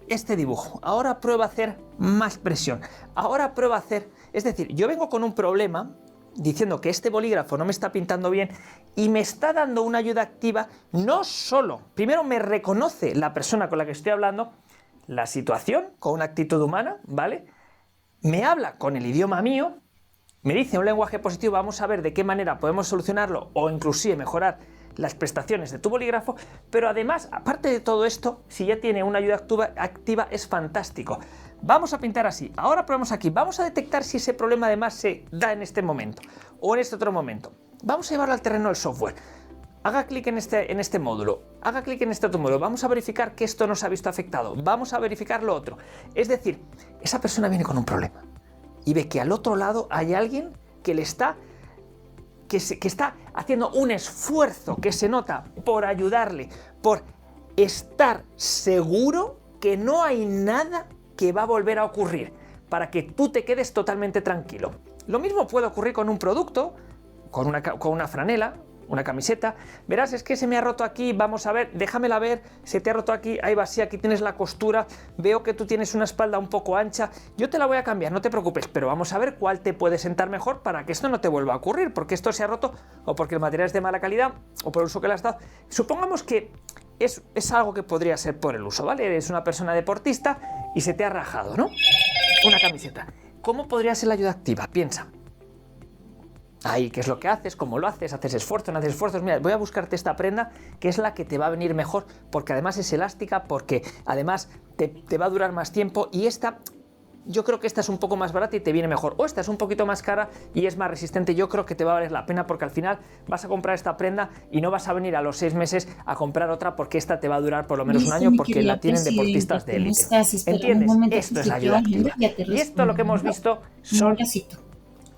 P: este dibujo, ahora prueba a hacer más presión, ahora prueba a hacer... Es decir, yo vengo con un problema diciendo que este bolígrafo no me está pintando bien y me está dando una ayuda activa. No solo, primero me reconoce la persona con la que estoy hablando, la situación con una actitud humana, ¿vale? Me habla con el idioma mío, me dice un lenguaje positivo, vamos a ver de qué manera podemos solucionarlo o inclusive mejorar las prestaciones de tu bolígrafo, pero además, aparte de todo esto, si ya tiene una ayuda activa es fantástico. Vamos a pintar así, ahora probamos aquí, vamos a detectar si ese problema además se da en este momento o en este otro momento. Vamos a llevarlo al terreno del software. Haga clic en este módulo, haga clic en este otro módulo, vamos a verificar que esto no se ha visto afectado, vamos a verificar lo otro. Es decir, esa persona viene con un problema y ve que al otro lado hay alguien que le está haciendo un esfuerzo que se nota por ayudarle, por estar seguro que no hay nada que va a volver a ocurrir, para que tú te quedes totalmente tranquilo. Lo mismo puede ocurrir con un producto, con una franela, una camiseta. Verás, es que se me ha roto aquí, vamos a ver, déjamela ver, se te ha roto aquí, ahí va, sí, aquí tienes la costura, veo que tú tienes una espalda un poco ancha, yo te la voy a cambiar, no te preocupes, pero vamos a ver cuál te puede sentar mejor para que esto no te vuelva a ocurrir, porque esto se ha roto o porque el material es de mala calidad o por el uso que le has dado. Supongamos que es algo que podría ser por el uso, ¿vale? Eres una persona deportista y se te ha rajado, ¿no? Una camiseta. ¿Cómo podría ser la ayuda activa? Piensa. Ahí, ¿qué es lo que haces? ¿Cómo lo haces? ¿Haces esfuerzos? ¿No haces esfuerzos? Mira, voy a buscarte esta prenda que es la que te va a venir mejor porque además es elástica, porque además te va a durar más tiempo y esta... Yo creo que esta es un poco más barata y te viene mejor. O esta es un poquito más cara y es más resistente. Yo creo que te va a valer la pena porque al final vas a comprar esta prenda y no vas a venir a los 6 meses a comprar otra porque esta te va a durar por lo menos un año porque la tienen deportistas de élite. ¿Entiendes? Esto es la ayuda activa. Y esto lo que hemos visto son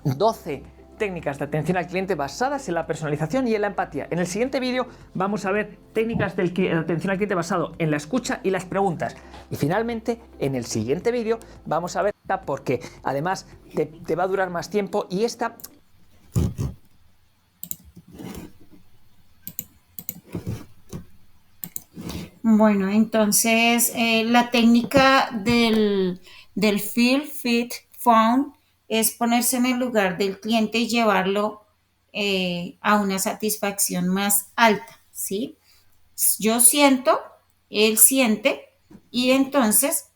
P: 12 técnicas de atención al cliente basadas en la personalización y en la empatía. En el siguiente vídeo vamos a ver técnicas de atención al cliente basado en la escucha y las preguntas. Y finalmente, en el siguiente vídeo vamos a ver porque además te va a durar más tiempo y esta...
B: Bueno, entonces la técnica del Feel, Fit, Found es ponerse en el lugar del cliente y llevarlo a una satisfacción más alta, ¿sí? Yo siento, él siente, y entonces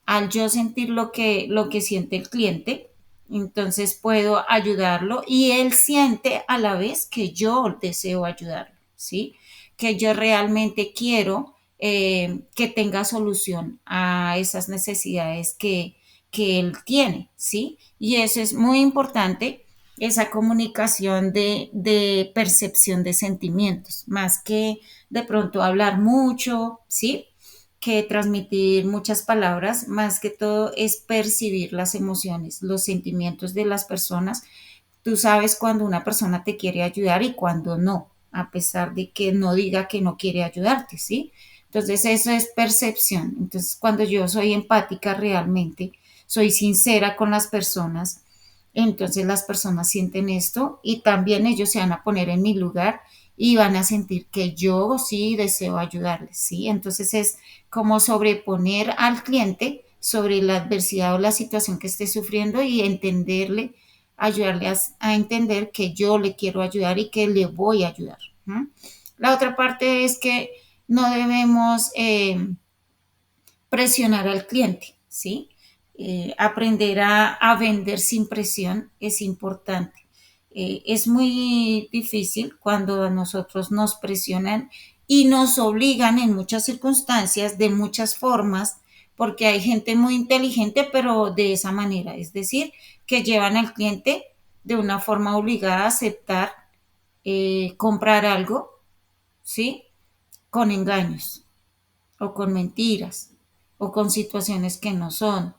B: al yo sentir lo que siente el cliente, entonces puedo ayudarlo y él siente a la vez que yo deseo ayudarlo, ¿sí? Que yo realmente quiero que tenga solución a esas necesidades que él tiene, ¿sí? Y eso es muy importante, esa comunicación de percepción de sentimientos, más que de pronto hablar mucho, ¿sí? Que transmitir muchas palabras, más que todo es percibir las emociones, los sentimientos de las personas. Tú sabes cuando una persona te quiere ayudar y cuando no, a pesar de que no diga que no quiere ayudarte, ¿sí? Entonces eso es percepción. Entonces cuando yo soy empática realmente, soy sincera con las personas, entonces las personas sienten esto y también ellos se van a poner en mi lugar y van a sentir que yo sí deseo ayudarles, ¿sí? Entonces es como sobreponer al cliente sobre la adversidad o la situación que esté sufriendo y entenderle, ayudarle a entender que yo le quiero ayudar y que le voy a ayudar. La otra parte es que no debemos presionar al cliente, ¿sí? aprender a vender sin presión es importante. Es muy difícil cuando a nosotros nos presionan y nos obligan en muchas circunstancias, de muchas formas, porque hay gente muy inteligente, pero de esa manera, es decir, que llevan al cliente de una forma obligada a aceptar comprar algo, ¿sí? Con engaños o con mentiras o con situaciones que no son,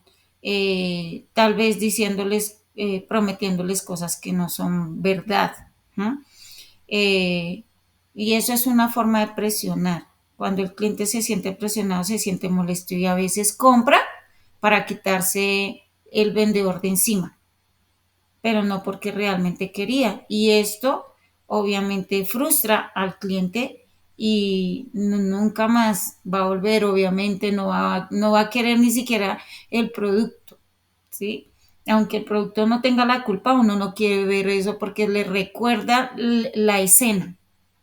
B: tal vez diciéndoles, prometiéndoles cosas que no son verdad, ¿no? Y eso es una forma de presionar. Cuando el cliente se siente presionado, se siente molesto y a veces compra para quitarse el vendedor de encima, pero no porque realmente quería. Y esto obviamente frustra al cliente y nunca más va a volver, obviamente no va a querer ni siquiera el producto, ¿sí? Aunque el producto no tenga la culpa, uno no quiere ver eso porque le recuerda la escena,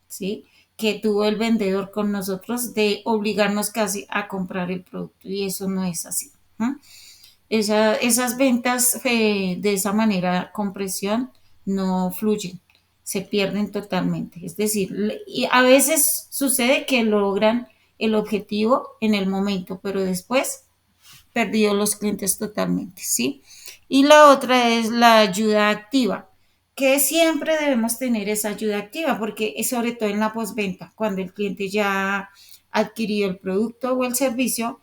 B: ¿sí? Que tuvo el vendedor con nosotros de obligarnos casi a comprar el producto y eso no es así, ¿no? Esas ventas de esa manera con presión no fluyen, se pierden totalmente. Es decir, y a veces sucede que logran el objetivo en el momento, pero después perdido los clientes totalmente, ¿sí? Y la otra es la ayuda activa, que siempre debemos tener esa ayuda activa, porque es sobre todo en la postventa, cuando el cliente ya adquirió el producto o el servicio,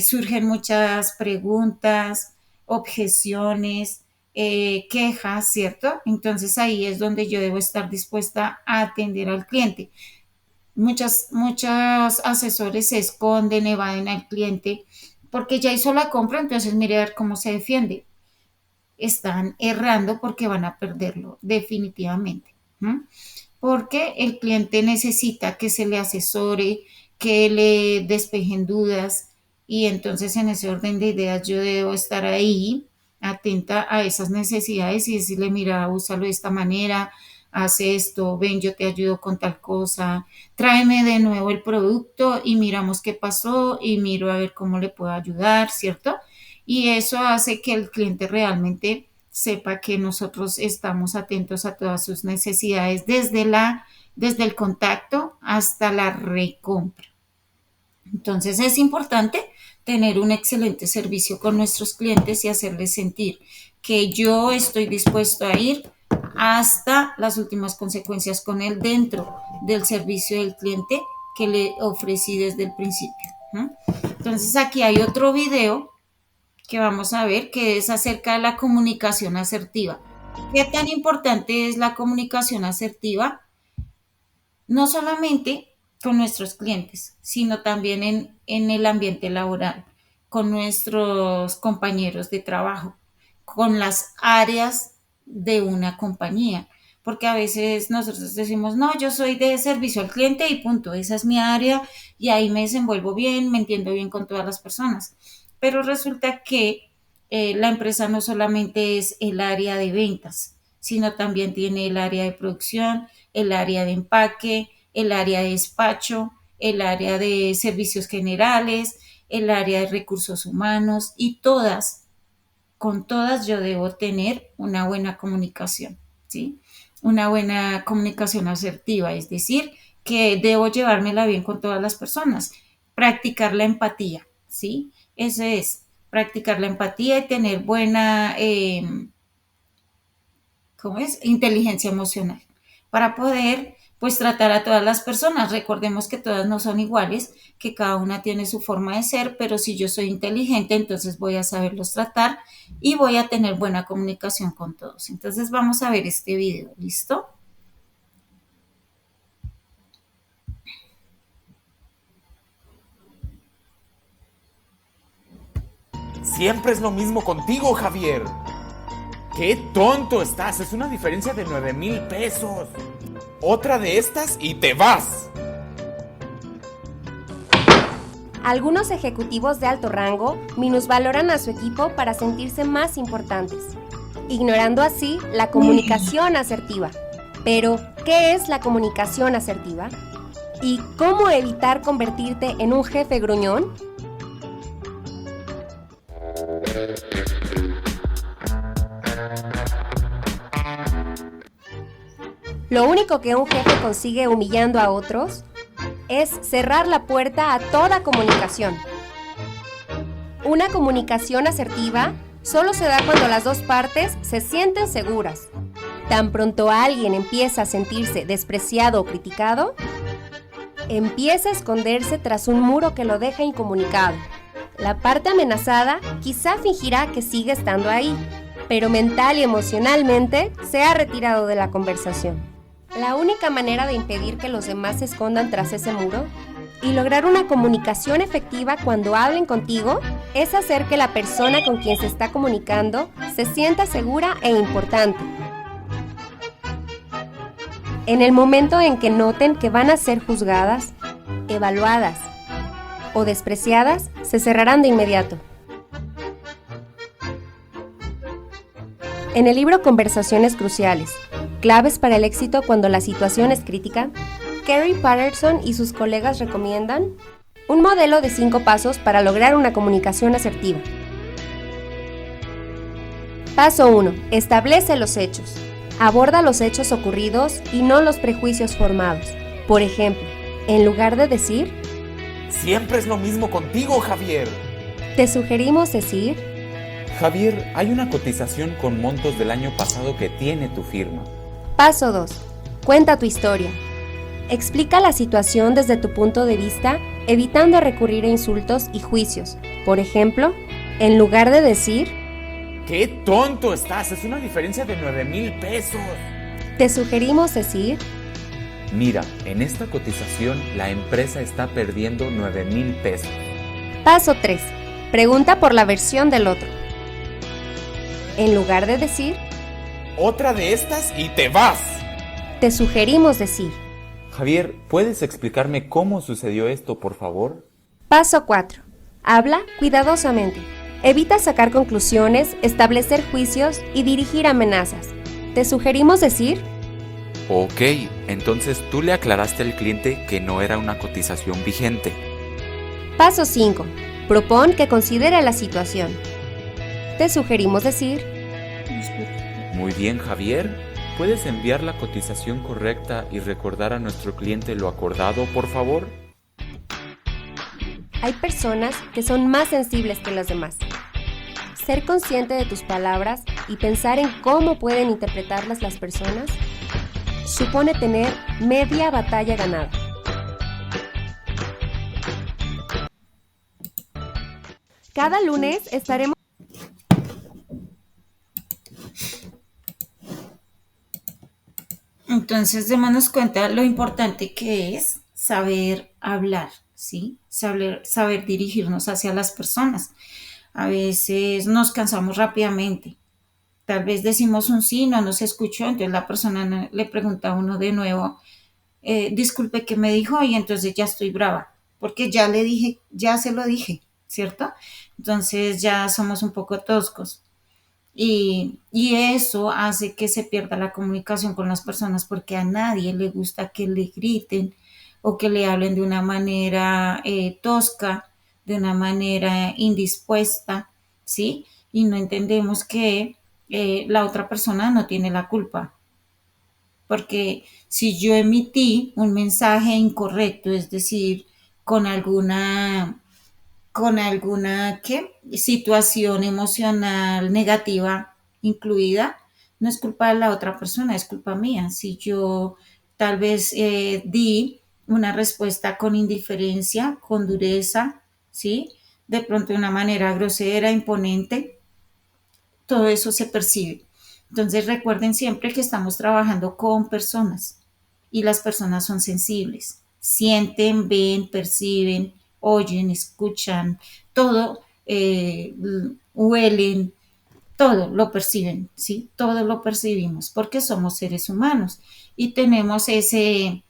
B: surgen muchas preguntas, objeciones, quejas, ¿cierto? Entonces ahí es donde yo debo estar dispuesta a atender al cliente. Muchos asesores se esconden, evaden al cliente porque ya hizo la compra, entonces mire a ver cómo se defiende. Están errando porque van a perderlo definitivamente, ¿no? Porque el cliente necesita que se le asesore, que le despejen dudas y entonces en ese orden de ideas yo debo estar ahí atenta a esas necesidades y decirle, mira, úsalo de esta manera, haz esto, ven, yo te ayudo con tal cosa, tráeme de nuevo el producto y miramos qué pasó y miro a ver cómo le puedo ayudar, ¿cierto? Y eso hace que el cliente realmente sepa que nosotros estamos atentos a todas sus necesidades desde el contacto hasta la recompra. Entonces es importante tener un excelente servicio con nuestros clientes y hacerles sentir que yo estoy dispuesto a ir hasta las últimas consecuencias con él dentro del servicio del cliente que le ofrecí desde el principio, ¿no? Entonces aquí hay otro video que vamos a ver que es acerca de la comunicación asertiva. ¿Qué tan importante es la comunicación asertiva? No solamente con nuestros clientes, sino también en el ambiente laboral, con nuestros compañeros de trabajo, con las áreas de una compañía, porque a veces nosotros decimos, no, yo soy de servicio al cliente y punto, esa es mi área y ahí me desenvuelvo bien, me entiendo bien con todas las personas, pero resulta que la empresa no solamente es el área de ventas, sino también tiene el área de producción, el área de empaque, el área de despacho, el área de servicios generales, el área de recursos humanos y con todas yo debo tener una buena comunicación, ¿sí? Una buena comunicación asertiva, es decir, que debo llevármela bien con todas las personas, practicar la empatía, ¿sí? Eso es, practicar la empatía y tener buena, inteligencia emocional para poder pues tratar a todas las personas. Recordemos que todas no son iguales, que cada una tiene su forma de ser, pero si yo soy inteligente, entonces voy a saberlos tratar y voy a tener buena comunicación con todos. Entonces vamos a ver este video, ¿listo?
Q: Siempre es lo mismo contigo, Javier. ¡Qué tonto estás! Es una diferencia de 9,000 pesos. Otra de estas y te vas.
R: Algunos ejecutivos de alto rango minusvaloran a su equipo para sentirse más importantes, ignorando así la comunicación asertiva. Pero, ¿qué es la comunicación asertiva? ¿Y cómo evitar convertirte en un jefe gruñón? Lo único que un jefe consigue humillando a otros es cerrar la puerta a toda comunicación. Una comunicación asertiva solo se da cuando las dos partes se sienten seguras. Tan pronto alguien empieza a sentirse despreciado o criticado, empieza a esconderse tras un muro que lo deja incomunicado. La parte amenazada quizá fingirá que sigue estando ahí, pero mental y emocionalmente se ha retirado de la conversación. La única manera de impedir que los demás se escondan tras ese muro y lograr una comunicación efectiva cuando hablen contigo es hacer que la persona con quien se está comunicando se sienta segura e importante. En el momento en que noten que van a ser juzgadas, evaluadas o despreciadas, se cerrarán de inmediato. En el libro Conversaciones Cruciales, claves para el éxito cuando la situación es crítica, Kerry Patterson y sus colegas recomiendan un modelo de 5 pasos para lograr una comunicación asertiva. Paso 1. Establece los hechos. Aborda los hechos ocurridos y no los prejuicios formados. Por ejemplo, en lugar de decir
Q: Siempre es lo mismo contigo, Javier.
R: Te sugerimos decir
Q: Javier, hay una cotización con montos del año pasado que tiene tu firma.
R: Paso 2. Cuenta tu historia. Explica la situación desde tu punto de vista, evitando recurrir a insultos y juicios. Por ejemplo, en lugar de decir
Q: ¡Qué tonto estás! Es una diferencia de 9,000 pesos.
R: Te sugerimos decir
Q: Mira, en esta cotización la empresa está perdiendo 9,000 pesos.
R: Paso 3. Pregunta por la versión del otro. En lugar de decir
Q: Otra de estas y te vas.
R: Te sugerimos decir
Q: Javier, ¿puedes explicarme cómo sucedió esto, por favor?
R: Paso 4. Habla cuidadosamente. Evita sacar conclusiones, establecer juicios y dirigir amenazas. Te sugerimos decir
Q: Ok, entonces tú le aclaraste al cliente que no era una cotización vigente.
R: Paso 5. Propón que considere la situación. Te sugerimos decir
Q: Muy bien, Javier. ¿Puedes enviar la cotización correcta y recordar a nuestro cliente lo acordado, por favor?
R: Hay personas que son más sensibles que las demás. Ser consciente de tus palabras y pensar en cómo pueden interpretarlas las personas supone tener media batalla ganada. Cada lunes estaremos...
B: Entonces, démonos cuenta lo importante que es saber hablar, ¿sí? Saber dirigirnos hacia las personas. A veces nos cansamos rápidamente. Tal vez decimos un sí, no nos escuchó, entonces la persona le pregunta a uno de nuevo, disculpe, ¿qué me dijo? Y entonces ya estoy brava, porque ya le dije, ya se lo dije, ¿cierto? Entonces ya somos un poco toscos. Y eso hace que se pierda la comunicación con las personas porque a nadie le gusta que le griten o que le hablen de una manera tosca, de una manera indispuesta, ¿sí? Y no entendemos que la otra persona no tiene la culpa. Porque si yo emití un mensaje incorrecto, es decir, con alguna situación emocional negativa incluida, no es culpa de la otra persona, es culpa mía. Si yo tal vez di una respuesta con indiferencia, con dureza, ¿sí? De pronto de una manera grosera, imponente, todo eso se percibe. Entonces recuerden siempre que estamos trabajando con personas y las personas son sensibles, sienten, ven, perciben, oyen, escuchan, todo, huelen, todo lo perciben, ¿sí? Todo lo percibimos porque somos seres humanos y tenemos ese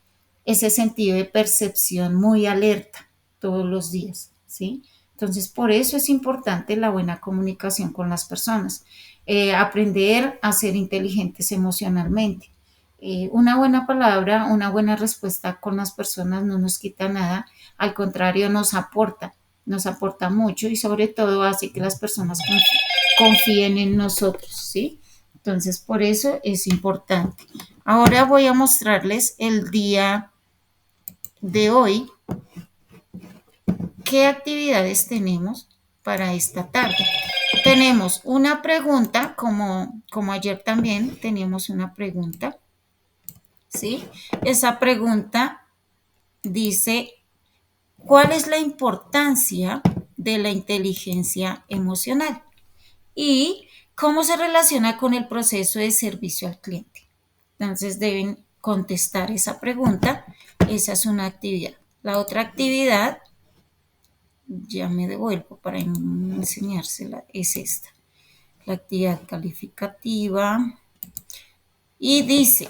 B: sentido de percepción muy alerta todos los días, ¿sí? Entonces, por eso es importante la buena comunicación con las personas, aprender a ser inteligentes emocionalmente. Una buena palabra, una buena respuesta con las personas no nos quita nada, al contrario nos aporta mucho y sobre todo hace que las personas confíen en nosotros, ¿sí? Entonces, por eso es importante. Ahora voy a mostrarles el día de hoy, qué actividades tenemos para esta tarde. Tenemos una pregunta, como ayer también teníamos una pregunta, ¿sí? Esa pregunta dice, ¿cuál es la importancia de la inteligencia emocional? Y cómo se relaciona con el proceso de servicio al cliente. Entonces deben contestar esa pregunta. Esa es una actividad. La otra actividad, ya me devuelvo para enseñársela, es esta. La actividad calificativa. Y dice,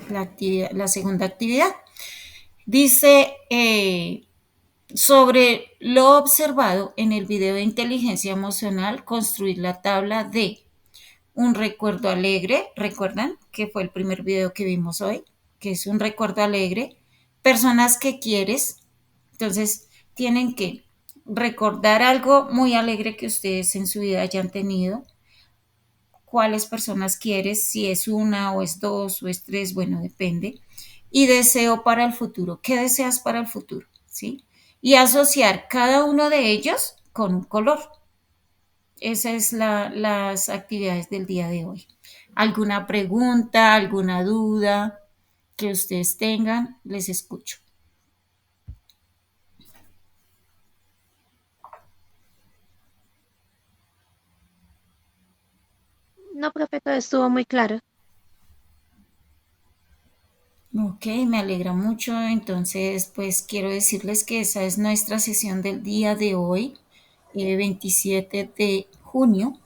B: la segunda actividad, dice sobre lo observado en el video de inteligencia emocional, construir la tabla de un recuerdo alegre, ¿recuerdan? Que fue el primer video que vimos hoy, que es un recuerdo alegre, personas que quieres, entonces tienen que recordar algo muy alegre que ustedes en su vida hayan tenido, cuáles personas quieres, si es una o es dos o es tres, bueno, depende, y deseo para el futuro, ¿qué deseas para el futuro? ¿Sí? Y asociar cada uno de ellos con un color. Esas es las actividades del día de hoy. ¿Alguna pregunta, alguna duda que ustedes tengan? Les escucho.
D: No, profe, todo estuvo muy claro.
B: Ok, me alegra mucho. Entonces, pues quiero decirles que esa es nuestra sesión del día de hoy, 27 de junio,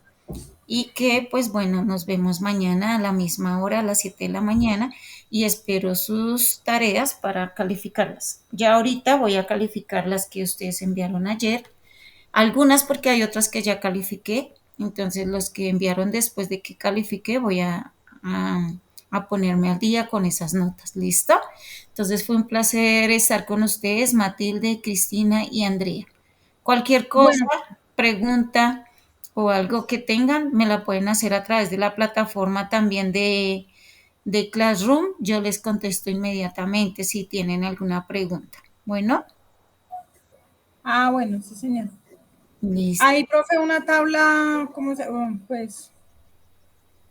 B: y que pues bueno, nos vemos mañana a la misma hora, a las 7 de la mañana, y espero sus tareas para calificarlas. Ya ahorita voy a calificar las que ustedes enviaron ayer, algunas porque hay otras que ya califiqué, entonces los que enviaron después de que califiqué voy a ponerme al día con esas notas, ¿listo? Entonces fue un placer estar con ustedes, Matilde, Cristina y Andrea. Cualquier cosa, pregunta o algo que tengan, me la pueden hacer a través de la plataforma también de Classroom. Yo les contesto inmediatamente si tienen alguna pregunta. Bueno.
C: Bueno, sí, señor.
B: Listo.
C: Ahí, profe, una tabla, pues,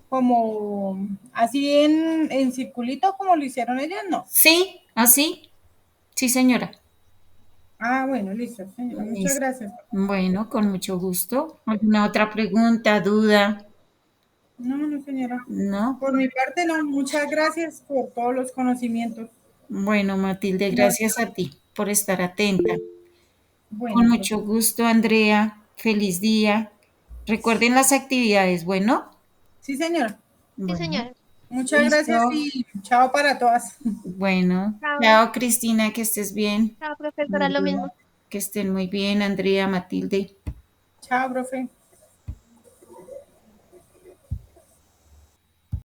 C: como así en circulito, como lo hicieron ellas, ¿no?
B: Sí, así. Sí, señora.
C: Bueno, listo, señora. Muchas gracias.
B: Bueno, con mucho gusto. ¿Alguna otra pregunta, duda?
C: No, señora.
B: No.
C: Por mi parte, no. Muchas gracias por todos los conocimientos.
B: Bueno, Matilde, gracias a ti por estar atenta.
C: Bueno,
B: con mucho gusto, Andrea. Feliz día. Recuerden las actividades, ¿bueno?
C: Sí, señora.
D: Sí, señora.
C: Muchas gracias y chao para todas.
B: Bueno, chao, Cristina, que estés bien.
D: Chao, profesora, lo mismo.
B: Que estén muy bien, Andrea, Matilde.
C: Chao, profe.